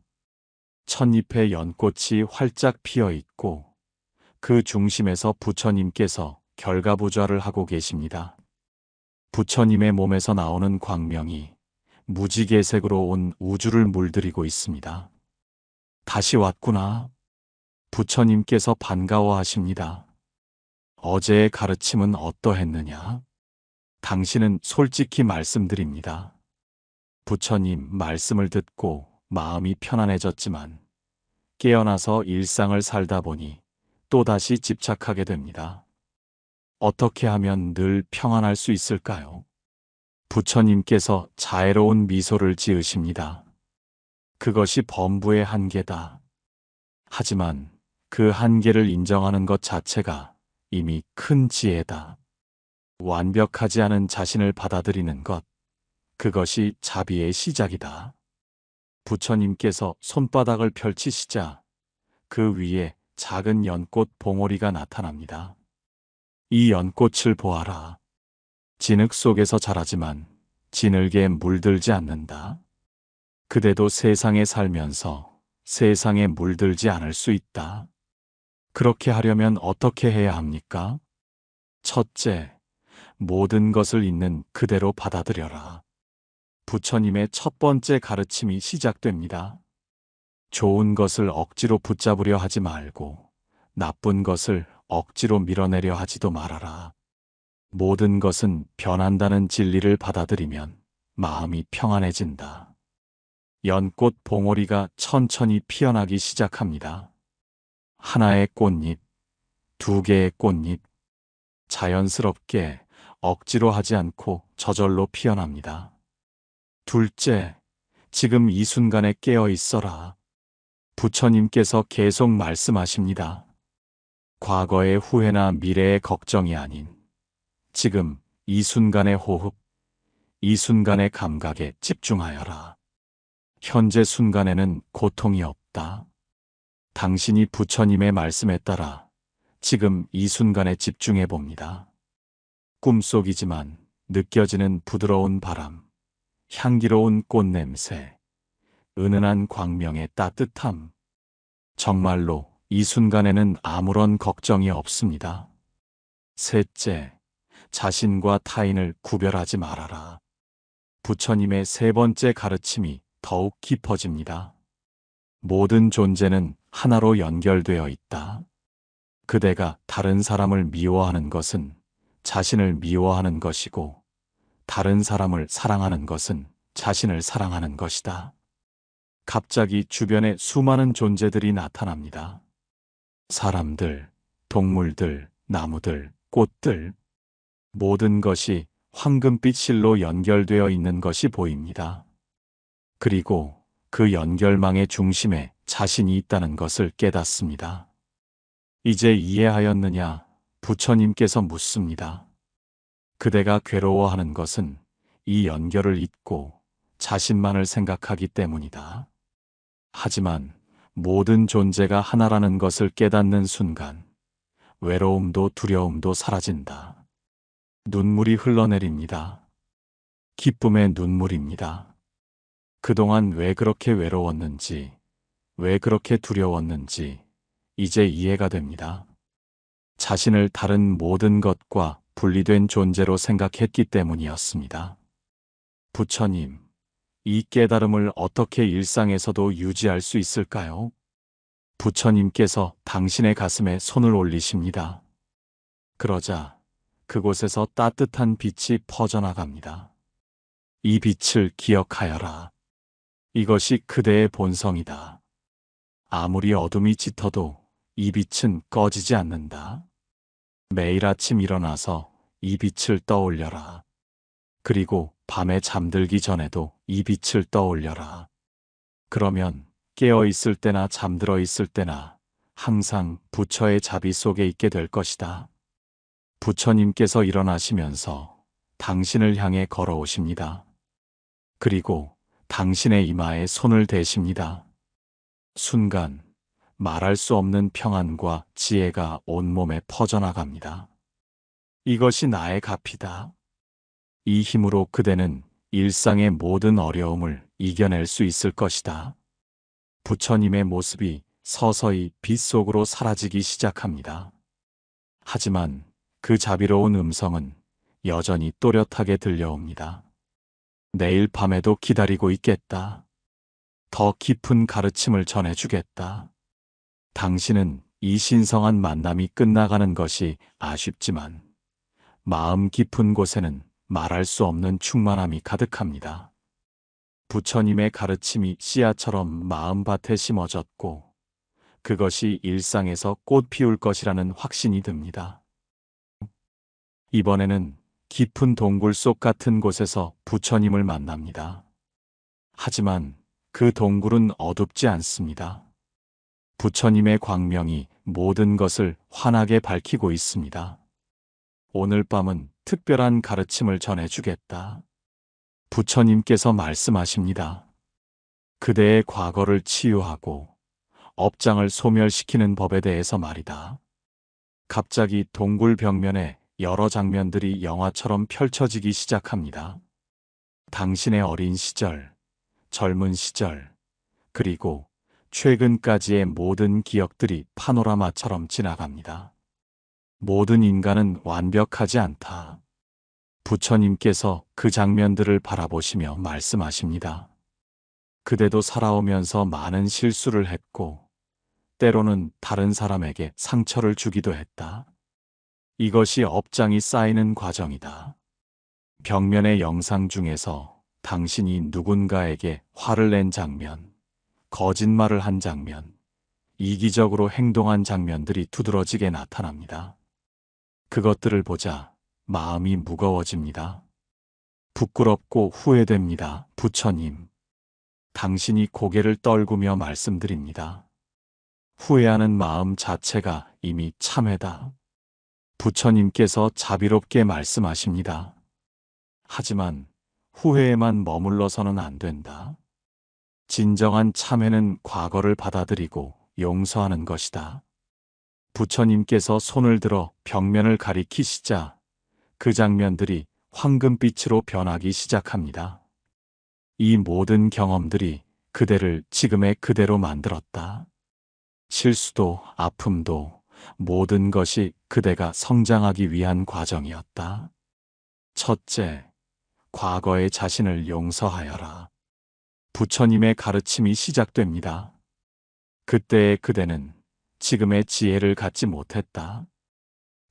찻잎의 연꽃이 활짝 피어 있고 그 중심에서 부처님께서 결가부좌를 하고 계십니다. 부처님의 몸에서 나오는 광명이 무지개색으로 온 우주를 물들이고 있습니다. 다시 왔구나. 부처님께서 반가워하십니다. 어제의 가르침은 어떠했느냐? 당신은 솔직히 말씀드립니다. 부처님 말씀을 듣고 마음이 편안해졌지만 깨어나서 일상을 살다 보니 또다시 집착하게 됩니다. 어떻게 하면 늘 평안할 수 있을까요? 부처님께서 자애로운 미소를 지으십니다. 그것이 범부의 한계다. 하지만 그 한계를 인정하는 것 자체가 이미 큰 지혜다. 완벽하지 않은 자신을 받아들이는 것, 그것이 자비의 시작이다. 부처님께서 손바닥을 펼치시자 그 위에 작은 연꽃 봉오리가 나타납니다. 이 연꽃을 보아라. 진흙 속에서 자라지만 진흙에 물들지 않는다. 그대도 세상에 살면서 세상에 물들지 않을 수 있다. 그렇게 하려면 어떻게 해야 합니까? 첫째, 모든 것을 있는 그대로 받아들여라. 부처님의 첫 번째 가르침이 시작됩니다. 좋은 것을 억지로 붙잡으려 하지 말고 나쁜 것을 억지로 밀어내려 하지도 말아라. 모든 것은 변한다는 진리를 받아들이면 마음이 평안해진다. 연꽃 봉오리가 천천히 피어나기 시작합니다. 하나의 꽃잎, 두 개의 꽃잎, 자연스럽게 억지로 하지 않고 저절로 피어납니다. 둘째, 지금 이 순간에 깨어 있어라. 부처님께서 계속 말씀하십니다. 과거의 후회나 미래의 걱정이 아닌 지금 이 순간의 호흡, 이 순간의 감각에 집중하여라. 현재 순간에는 고통이 없다. 당신이 부처님의 말씀에 따라 지금 이 순간에 집중해 봅니다. 꿈속이지만 느껴지는 부드러운 바람, 향기로운 꽃냄새, 은은한 광명의 따뜻함. 정말로 이 순간에는 아무런 걱정이 없습니다. 셋째, 자신과 타인을 구별하지 말아라. 부처님의 세 번째 가르침이 더욱 깊어집니다. 모든 존재는 하나로 연결되어 있다. 그대가 다른 사람을 미워하는 것은 자신을 미워하는 것이고, 다른 사람을 사랑하는 것은 자신을 사랑하는 것이다. 갑자기 주변에 수많은 존재들이 나타납니다. 사람들, 동물들, 나무들, 꽃들, 모든 것이 황금빛 실로 연결되어 있는 것이 보입니다. 그리고 그 연결망의 중심에 자신이 있다는 것을 깨닫습니다. 이제 이해하였느냐? 부처님께서 묻습니다. 그대가 괴로워하는 것은 이 연결을 잊고 자신만을 생각하기 때문이다. 하지만 모든 존재가 하나라는 것을 깨닫는 순간 외로움도 두려움도 사라진다. 눈물이 흘러내립니다. 기쁨의 눈물입니다. 그동안 왜 그렇게 외로웠는지, 왜 그렇게 두려웠는지 이제 이해가 됩니다. 자신을 다른 모든 것과 분리된 존재로 생각했기 때문이었습니다. 부처님, 이 깨달음을 어떻게 일상에서도 유지할 수 있을까요? 부처님께서 당신의 가슴에 손을 올리십니다. 그러자 그곳에서 따뜻한 빛이 퍼져나갑니다. 이 빛을 기억하여라. 이것이 그대의 본성이다. 아무리 어둠이 짙어도 이 빛은 꺼지지 않는다. 매일 아침 일어나서 이 빛을 떠올려라. 그리고 밤에 잠들기 전에도 이 빛을 떠올려라. 그러면 깨어 있을 때나 잠들어 있을 때나 항상 부처의 자비 속에 있게 될 것이다. 부처님께서 일어나시면서 당신을 향해 걸어오십니다. 그리고 당신의 이마에 손을 대십니다. 순간 말할 수 없는 평안과 지혜가 온몸에 퍼져나갑니다. 이것이 나의 값이다. 이 힘으로 그대는 일상의 모든 어려움을 이겨낼 수 있을 것이다. 부처님의 모습이 서서히 빛 속으로 사라지기 시작합니다. 하지만 그 자비로운 음성은 여전히 또렷하게 들려옵니다. 내일 밤에도 기다리고 있겠다. 더 깊은 가르침을 전해주겠다. 당신은 이 신성한 만남이 끝나가는 것이 아쉽지만 마음 깊은 곳에는 말할 수 없는 충만함이 가득합니다. 부처님의 가르침이 씨앗처럼 마음밭에 심어졌고 그것이 일상에서 꽃 피울 것이라는 확신이 듭니다. 이번에는 깊은 동굴 속 같은 곳에서 부처님을 만납니다. 하지만 그 동굴은 어둡지 않습니다. 부처님의 광명이 모든 것을 환하게 밝히고 있습니다. 오늘 밤은 특별한 가르침을 전해주겠다. 부처님께서 말씀하십니다. 그대의 과거를 치유하고 업장을 소멸시키는 법에 대해서 말이다. 갑자기 동굴 벽면에 여러 장면들이 영화처럼 펼쳐지기 시작합니다. 당신의 어린 시절, 젊은 시절, 그리고 최근까지의 모든 기억들이 파노라마처럼 지나갑니다. 모든 인간은 완벽하지 않다. 부처님께서 그 장면들을 바라보시며 말씀하십니다. 그대도 살아오면서 많은 실수를 했고, 때로는 다른 사람에게 상처를 주기도 했다. 이것이 업장이 쌓이는 과정이다. 벽면의 영상 중에서 당신이 누군가에게 화를 낸 장면, 거짓말을 한 장면, 이기적으로 행동한 장면들이 두드러지게 나타납니다. 그것들을 보자 마음이 무거워집니다. 부끄럽고 후회됩니다. 부처님, 당신이 고개를 떨구며 말씀드립니다. 후회하는 마음 자체가 이미 참회다. 부처님께서 자비롭게 말씀하십니다. 하지만 후회에만 머물러서는 안 된다. 진정한 참회는 과거를 받아들이고 용서하는 것이다. 부처님께서 손을 들어 벽면을 가리키시자 그 장면들이 황금빛으로 변하기 시작합니다. 이 모든 경험들이 그대를 지금의 그대로 만들었다. 실수도 아픔도 모든 것이 그대가 성장하기 위한 과정이었다. 첫째, 과거의 자신을 용서하여라. 부처님의 가르침이 시작됩니다. 그때의 그대는 지금의 지혜를 갖지 못했다.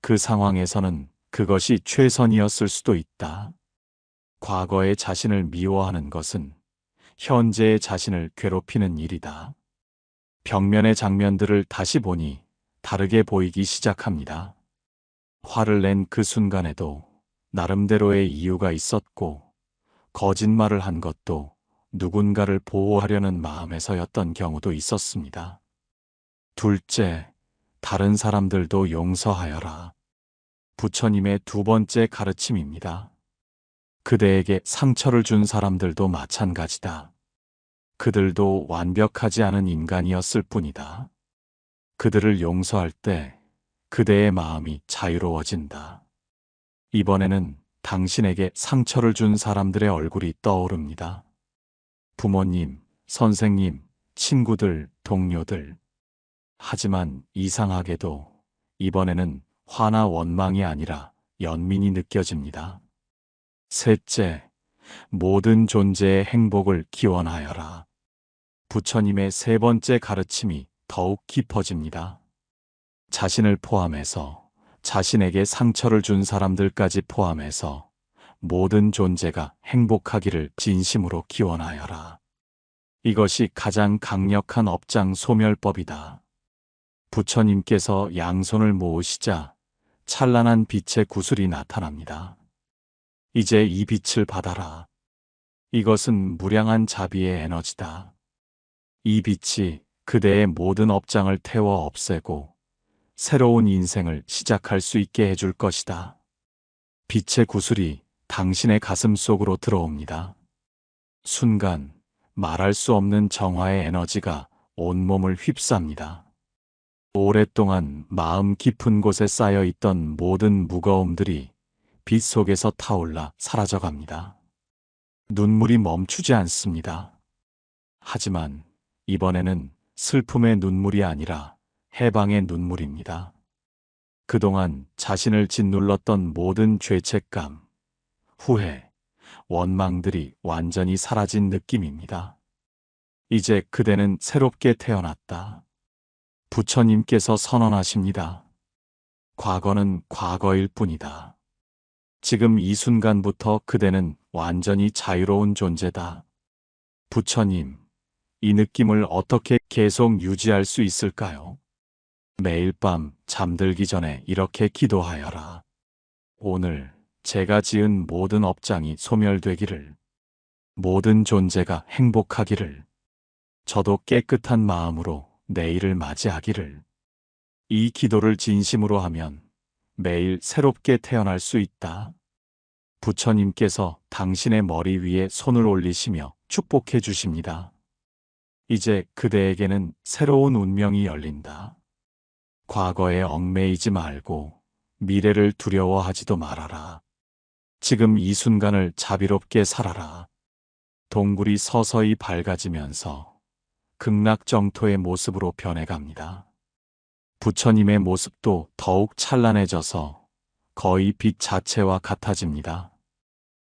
그 상황에서는 그것이 최선이었을 수도 있다. 과거의 자신을 미워하는 것은 현재의 자신을 괴롭히는 일이다. 벽면의 장면들을 다시 보니 다르게 보이기 시작합니다. 화를 낸 그 순간에도 나름대로의 이유가 있었고, 거짓말을 한 것도 누군가를 보호하려는 마음에서였던 경우도 있었습니다. 둘째, 다른 사람들도 용서하여라. 부처님의 두 번째 가르침입니다. 그대에게 상처를 준 사람들도 마찬가지다. 그들도 완벽하지 않은 인간이었을 뿐이다. 그들을 용서할 때 그대의 마음이 자유로워진다. 이번에는 당신에게 상처를 준 사람들의 얼굴이 떠오릅니다. 부모님, 선생님, 친구들, 동료들. 하지만 이상하게도 이번에는 화나 원망이 아니라 연민이 느껴집니다. 셋째, 모든 존재의 행복을 기원하여라. 부처님의 세 번째 가르침이 더욱 깊어집니다. 자신을 포함해서 자신에게 상처를 준 사람들까지 포함해서 모든 존재가 행복하기를 진심으로 기원하여라. 이것이 가장 강력한 업장 소멸법이다. 부처님께서 양손을 모으시자 찬란한 빛의 구슬이 나타납니다. 이제 이 빛을 받아라. 이것은 무량한 자비의 에너지다. 이 빛이 그대의 모든 업장을 태워 없애고 새로운 인생을 시작할 수 있게 해줄 것이다. 빛의 구슬이 당신의 가슴 속으로 들어옵니다. 순간 말할 수 없는 정화의 에너지가 온몸을 휩쌉니다. 오랫동안 마음 깊은 곳에 쌓여 있던 모든 무거움들이 빛 속에서 타올라 사라져갑니다. 눈물이 멈추지 않습니다. 하지만 이번에는 슬픔의 눈물이 아니라 해방의 눈물입니다. 그동안 자신을 짓눌렀던 모든 죄책감, 후회, 원망들이 완전히 사라진 느낌입니다. 이제 그대는 새롭게 태어났다. 부처님께서 선언하십니다. 과거는 과거일 뿐이다. 지금 이 순간부터 그대는 완전히 자유로운 존재다. 부처님, 이 느낌을 어떻게 계속 유지할 수 있을까요? 매일 밤 잠들기 전에 이렇게 기도하여라. 오늘 제가 지은 모든 업장이 소멸되기를, 모든 존재가 행복하기를, 저도 깨끗한 마음으로 내일을 맞이하기를. 이 기도를 진심으로 하면 매일 새롭게 태어날 수 있다. 부처님께서 당신의 머리 위에 손을 올리시며 축복해 주십니다. 이제 그대에게는 새로운 운명이 열린다. 과거에 얽매이지 말고 미래를 두려워하지도 말아라. 지금 이 순간을 자비롭게 살아라. 동굴이 서서히 밝아지면서 극락정토의 모습으로 변해갑니다. 부처님의 모습도 더욱 찬란해져서 거의 빛 자체와 같아집니다.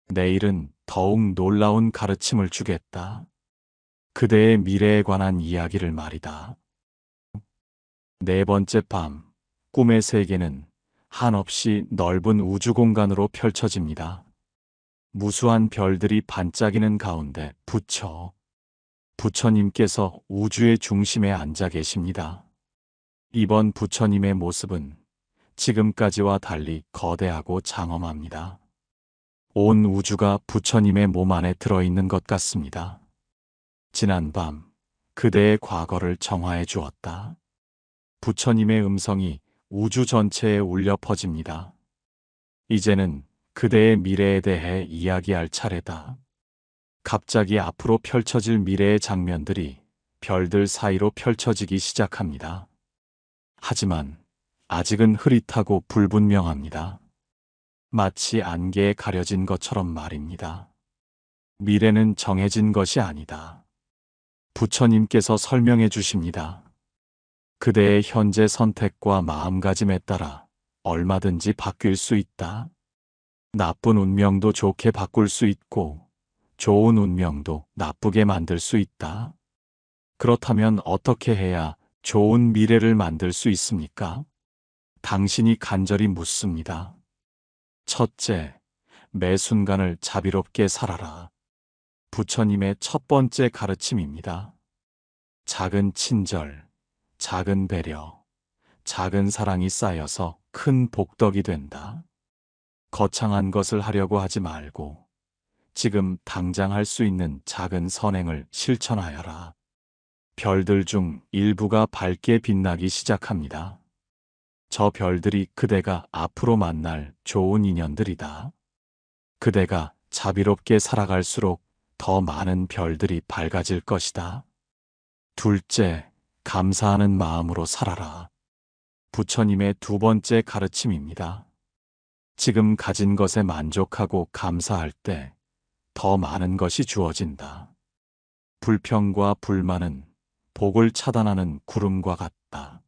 내일은 더욱 놀라운 가르침을 주겠다. 그대의 미래에 관한 이야기를 말이다. 네 번째 밤, 꿈의 세계는 한없이 넓은 우주 공간으로 펼쳐집니다. 무수한 별들이 반짝이는 가운데 부처님께서 우주의 중심에 앉아 계십니다. 이번 부처님의 모습은 지금까지와 달리 거대하고 장엄합니다. 온 우주가 부처님의 몸 안에 들어있는 것 같습니다. 지난밤 그대의 과거를 정화해 주었다. 부처님의 음성이 우주 전체에 울려 퍼집니다. 이제는 그대의 미래에 대해 이야기할 차례다. 갑자기 앞으로 펼쳐질 미래의 장면들이 별들 사이로 펼쳐지기 시작합니다. 하지만 아직은 흐릿하고 불분명합니다. 마치 안개에 가려진 것처럼 말입니다. 미래는 정해진 것이 아니다. 부처님께서 설명해 주십니다. 그대의 현재 선택과 마음가짐에 따라 얼마든지 바뀔 수 있다. 나쁜 운명도 좋게 바꿀 수 있고 좋은 운명도 나쁘게 만들 수 있다. 그렇다면 어떻게 해야 좋은 미래를 만들 수 있습니까? 당신이 간절히 묻습니다. 첫째, 매 순간을 자비롭게 살아라. 부처님의 첫 번째 가르침입니다. 작은 친절, 작은 배려, 작은 사랑이 쌓여서 큰 복덕이 된다. 거창한 것을 하려고 하지 말고 지금 당장 할 수 있는 작은 선행을 실천하여라. 별들 중 일부가 밝게 빛나기 시작합니다. 저 별들이 그대가 앞으로 만날 좋은 인연들이다. 그대가 자비롭게 살아갈수록 더 많은 별들이 밝아질 것이다. 둘째, 감사하는 마음으로 살아라. 부처님의 두 번째 가르침입니다. 지금 가진 것에 만족하고 감사할 때 더 많은 것이 주어진다. 불평과 불만은 복을 차단하는 구름과 같다.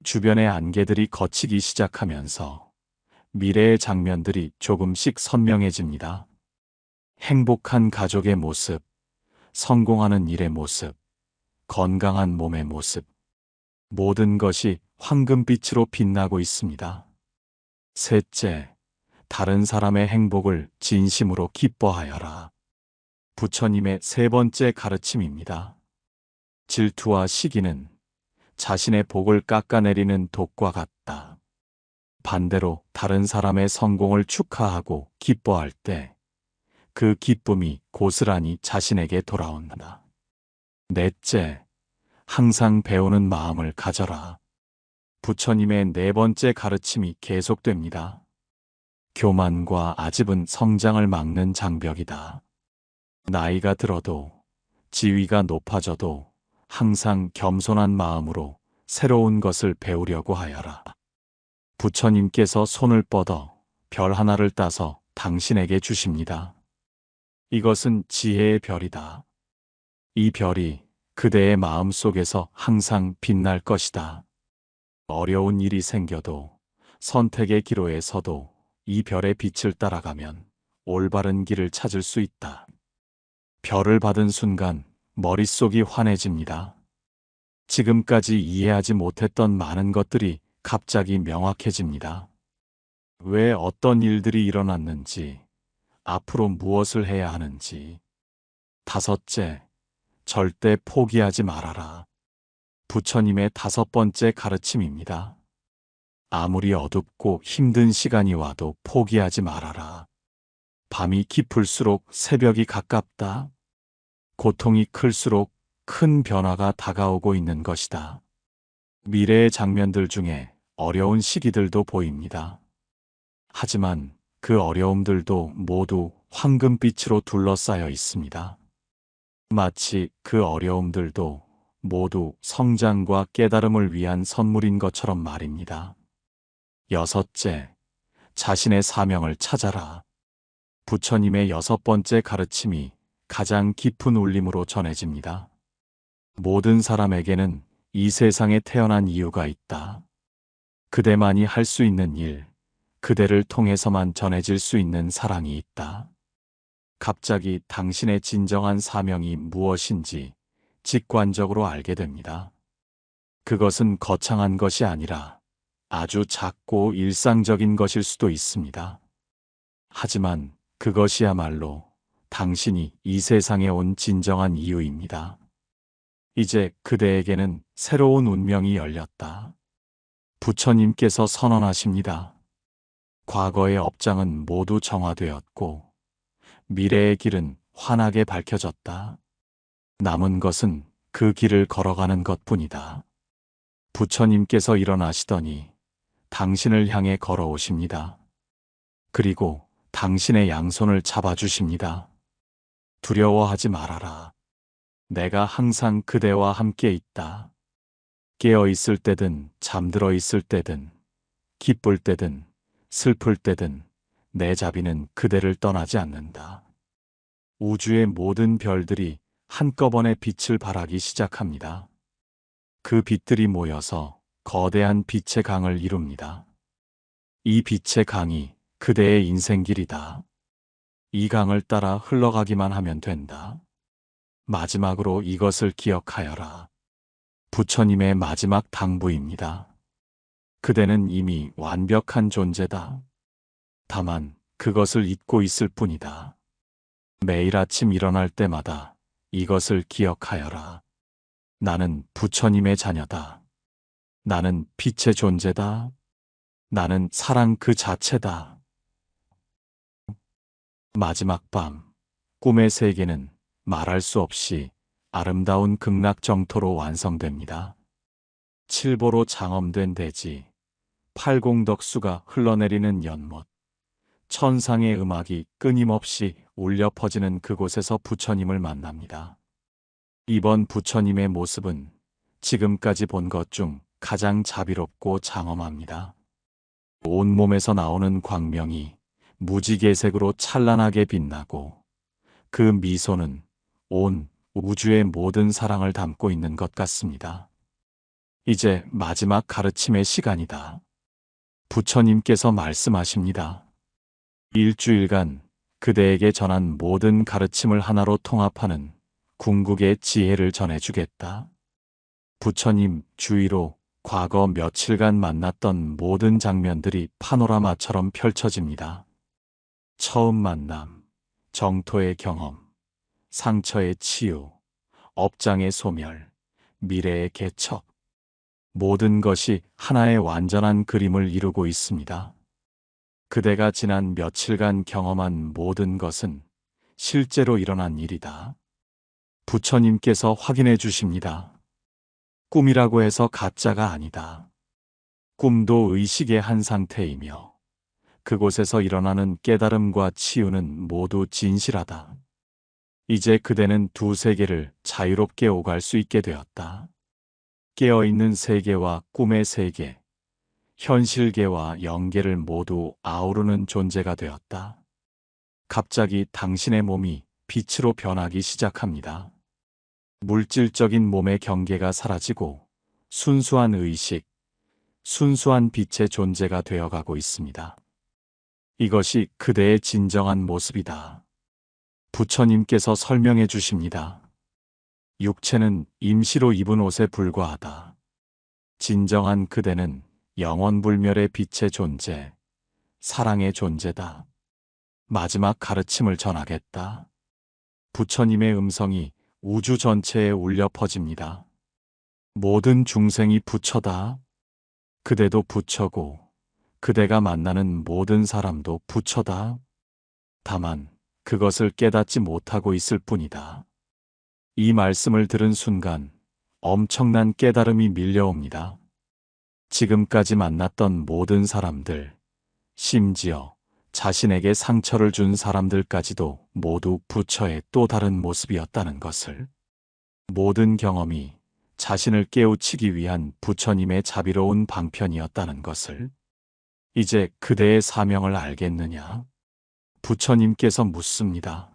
주변의 안개들이 걷히기 시작하면서 미래의 장면들이 조금씩 선명해집니다. 행복한 가족의 모습, 성공하는 일의 모습, 건강한 몸의 모습, 모든 것이 황금빛으로 빛나고 있습니다. 셋째, 다른 사람의 행복을 진심으로 기뻐하여라. 부처님의 세 번째 가르침입니다. 질투와 시기는 자신의 복을 깎아내리는 독과 같다. 반대로 다른 사람의 성공을 축하하고 기뻐할 때 그 기쁨이 고스란히 자신에게 돌아온다. 넷째, 항상 배우는 마음을 가져라. 부처님의 네 번째 가르침이 계속됩니다. 교만과 아집은 성장을 막는 장벽이다. 나이가 들어도 지위가 높아져도 항상 겸손한 마음으로 새로운 것을 배우려고 하여라. 부처님께서 손을 뻗어 별 하나를 따서 당신에게 주십니다. 이것은 지혜의 별이다. 이 별이 그대의 마음 속에서 항상 빛날 것이다. 어려운 일이 생겨도 선택의 기로에 서도 이 별의 빛을 따라가면 올바른 길을 찾을 수 있다. 별을 받은 순간 머릿속이 환해집니다. 지금까지 이해하지 못했던 많은 것들이 갑자기 명확해집니다. 왜 어떤 일들이 일어났는지, 앞으로 무엇을 해야 하는지. 다섯째, 절대 포기하지 말아라. 부처님의 다섯 번째 가르침입니다. 아무리 어둡고 힘든 시간이 와도 포기하지 말아라. 밤이 깊을수록 새벽이 가깝다. 고통이 클수록 큰 변화가 다가오고 있는 것이다. 미래의 장면들 중에 어려운 시기들도 보입니다. 하지만 그 어려움들도 모두 황금빛으로 둘러싸여 있습니다. 마치 그 어려움들도 모두 성장과 깨달음을 위한 선물인 것처럼 말입니다. 여섯째, 자신의 사명을 찾아라. 부처님의 여섯 번째 가르침이 가장 깊은 울림으로 전해집니다. 모든 사람에게는 이 세상에 태어난 이유가 있다. 그대만이 할 수 있는 일, 그대를 통해서만 전해질 수 있는 사랑이 있다. 갑자기 당신의 진정한 사명이 무엇인지 직관적으로 알게 됩니다. 그것은 거창한 것이 아니라 아주 작고 일상적인 것일 수도 있습니다. 하지만 그것이야말로 당신이 이 세상에 온 진정한 이유입니다. 이제 그대에게는 새로운 운명이 열렸다. 부처님께서 선언하십니다. 과거의 업장은 모두 정화되었고 미래의 길은 환하게 밝혀졌다. 남은 것은 그 길을 걸어가는 것뿐이다. 부처님께서 일어나시더니 당신을 향해 걸어오십니다. 그리고 당신의 양손을 잡아주십니다. 두려워하지 말아라. 내가 항상 그대와 함께 있다. 깨어 있을 때든 잠들어 있을 때든 기쁠 때든 슬플 때든 내 자비는 그대를 떠나지 않는다. 우주의 모든 별들이 한꺼번에 빛을 발하기 시작합니다. 그 빛들이 모여서 거대한 빛의 강을 이룹니다. 이 빛의 강이 그대의 인생길이다. 이 강을 따라 흘러가기만 하면 된다. 마지막으로 이것을 기억하여라. 부처님의 마지막 당부입니다. 그대는 이미 완벽한 존재다. 다만 그것을 잊고 있을 뿐이다. 매일 아침 일어날 때마다 이것을 기억하여라. 나는 부처님의 자녀다. 나는 빛의 존재다. 나는 사랑 그 자체다. 마지막 밤, 꿈의 세계는 말할 수 없이 아름다운 극락정토로 완성됩니다. 칠보로 장엄된 대지, 팔공덕수가 흘러내리는 연못, 천상의 음악이 끊임없이 울려 퍼지는 그곳에서 부처님을 만납니다. 이번 부처님의 모습은 지금까지 본 것 중 가장 자비롭고 장엄합니다. 온몸에서 나오는 광명이 무지개색으로 찬란하게 빛나고 그 미소는 온 우주의 모든 사랑을 담고 있는 것 같습니다. 이제 마지막 가르침의 시간이다. 부처님께서 말씀하십니다. 일주일간 그대에게 전한 모든 가르침을 하나로 통합하는 궁극의 지혜를 전해주겠다. 부처님 주위로 과거 며칠간 만났던 모든 장면들이 파노라마처럼 펼쳐집니다. 처음 만남, 정토의 경험, 상처의 치유, 업장의 소멸, 미래의 개척. 모든 것이 하나의 완전한 그림을 이루고 있습니다. 그대가 지난 며칠간 경험한 모든 것은 실제로 일어난 일이다. 부처님께서 확인해 주십니다. 꿈이라고 해서 가짜가 아니다. 꿈도 의식의 한 상태이며 그곳에서 일어나는 깨달음과 치유는 모두 진실하다. 이제 그대는 두 세계를 자유롭게 오갈 수 있게 되었다. 깨어있는 세계와 꿈의 세계, 현실계와 영계를 모두 아우르는 존재가 되었다. 갑자기 당신의 몸이 빛으로 변하기 시작합니다. 물질적인 몸의 경계가 사라지고 순수한 의식, 순수한 빛의 존재가 되어가고 있습니다. 이것이 그대의 진정한 모습이다. 부처님께서 설명해 주십니다. 육체는 임시로 입은 옷에 불과하다. 진정한 그대는 영원불멸의 빛의 존재, 사랑의 존재다. 마지막 가르침을 전하겠다. 부처님의 음성이 우주 전체에 울려 퍼집니다. 모든 중생이 부처다. 그대도 부처고 그대가 만나는 모든 사람도 부처다. 다만 그것을 깨닫지 못하고 있을 뿐이다. 이 말씀을 들은 순간 엄청난 깨달음이 밀려옵니다. 지금까지 만났던 모든 사람들, 심지어 자신에게 상처를 준 사람들까지도 모두 부처의 또 다른 모습이었다는 것을, 모든 경험이 자신을 깨우치기 위한 부처님의 자비로운 방편이었다는 것을, 이제 그대의 사명을 알겠느냐? 부처님께서 묻습니다.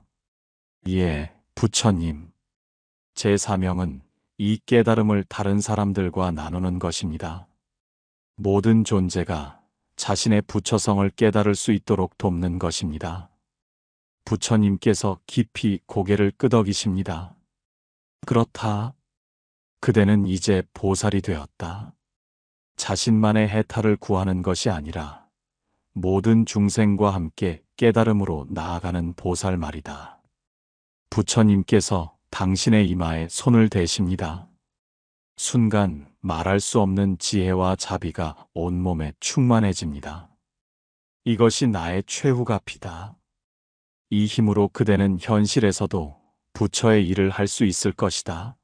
예, 부처님. 제 사명은 이 깨달음을 다른 사람들과 나누는 것입니다. 모든 존재가 자신의 부처성을 깨달을 수 있도록 돕는 것입니다. 부처님께서 깊이 고개를 끄덕이십니다. 그렇다. 그대는 이제 보살이 되었다. 자신만의 해탈을 구하는 것이 아니라 모든 중생과 함께 깨달음으로 나아가는 보살 말이다. 부처님께서 당신의 이마에 손을 대십니다. 순간 말할 수 없는 지혜와 자비가 온몸에 충만해집니다. 이것이 나의 최후갑이다. 이 힘으로 그대는 현실에서도 부처의 일을 할 수 있을 것이다.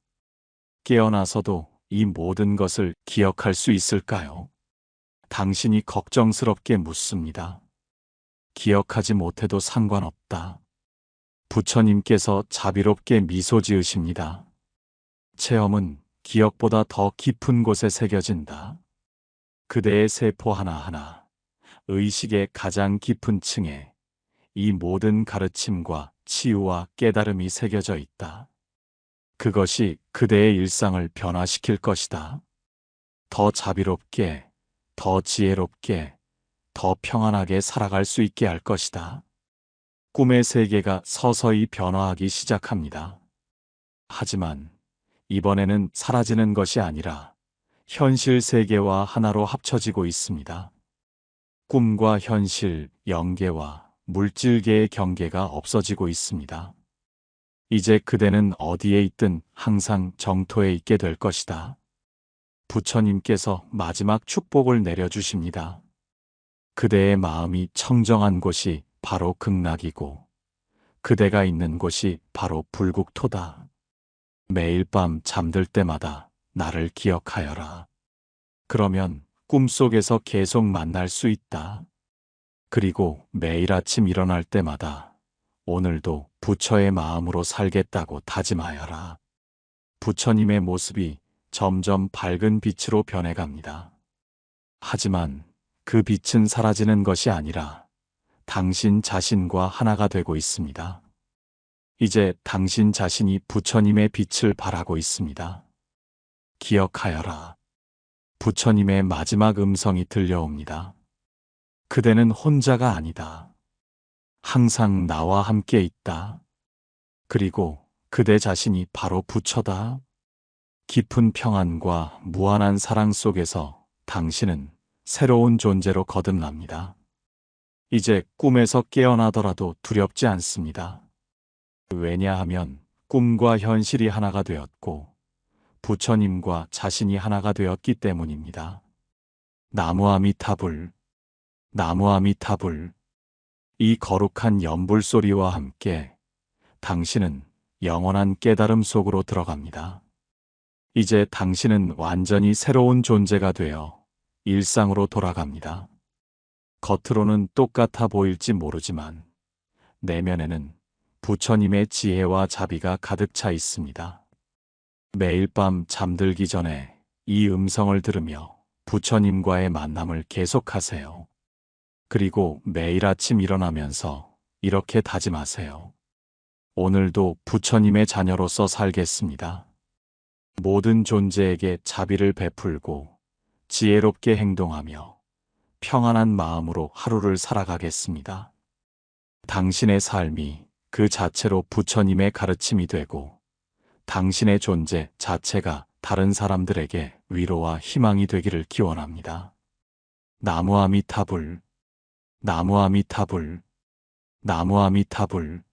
깨어나서도 이 모든 것을 기억할 수 있을까요? 당신이 걱정스럽게 묻습니다. 기억하지 못해도 상관없다. 부처님께서 자비롭게 미소 지으십니다. 체험은 기억보다 더 깊은 곳에 새겨진다. 그대의 세포 하나하나, 의식의 가장 깊은 층에 이 모든 가르침과 치유와 깨달음이 새겨져 있다. 그것이 그대의 일상을 변화시킬 것이다. 더 자비롭게, 더 지혜롭게, 더 평안하게 살아갈 수 있게 할 것이다. 꿈의 세계가 서서히 변화하기 시작합니다. 하지만 이번에는 사라지는 것이 아니라 현실 세계와 하나로 합쳐지고 있습니다. 꿈과 현실, 영계와 물질계의 경계가 없어지고 있습니다. 이제 그대는 어디에 있든 항상 정토에 있게 될 것이다. 부처님께서 마지막 축복을 내려주십니다. 그대의 마음이 청정한 곳이 바로 극락이고 그대가 있는 곳이 바로 불국토다. 매일 밤 잠들 때마다 나를 기억하여라. 그러면 꿈속에서 계속 만날 수 있다. 그리고 매일 아침 일어날 때마다 오늘도 부처의 마음으로 살겠다고 다짐하여라. 부처님의 모습이 점점 밝은 빛으로 변해갑니다. 하지만 그 빛은 사라지는 것이 아니라 당신 자신과 하나가 되고 있습니다. 이제 당신 자신이 부처님의 빛을 발하고 있습니다. 기억하여라. 부처님의 마지막 음성이 들려옵니다. 그대는 혼자가 아니다. 항상 나와 함께 있다. 그리고 그대 자신이 바로 부처다. 깊은 평안과 무한한 사랑 속에서 당신은 새로운 존재로 거듭납니다. 이제 꿈에서 깨어나더라도 두렵지 않습니다. 왜냐하면 꿈과 현실이 하나가 되었고 부처님과 자신이 하나가 되었기 때문입니다. 나무아미타불, 나무아미타불. 이 거룩한 연불 소리와 함께 당신은 영원한 깨달음 속으로 들어갑니다. 이제 당신은 완전히 새로운 존재가 되어 일상으로 돌아갑니다. 겉으로는 똑같아 보일지 모르지만 내면에는 부처님의 지혜와 자비가 가득 차 있습니다. 매일 밤 잠들기 전에 이 음성을 들으며 부처님과의 만남을 계속하세요. 그리고 매일 아침 일어나면서 이렇게 다짐하세요. 오늘도 부처님의 자녀로서 살겠습니다. 모든 존재에게 자비를 베풀고 지혜롭게 행동하며 평안한 마음으로 하루를 살아가겠습니다. 당신의 삶이 그 자체로 부처님의 가르침이 되고 당신의 존재 자체가 다른 사람들에게 위로와 희망이 되기를 기원합니다. 나무아미타불, 나무아미타불, 나무아미타불.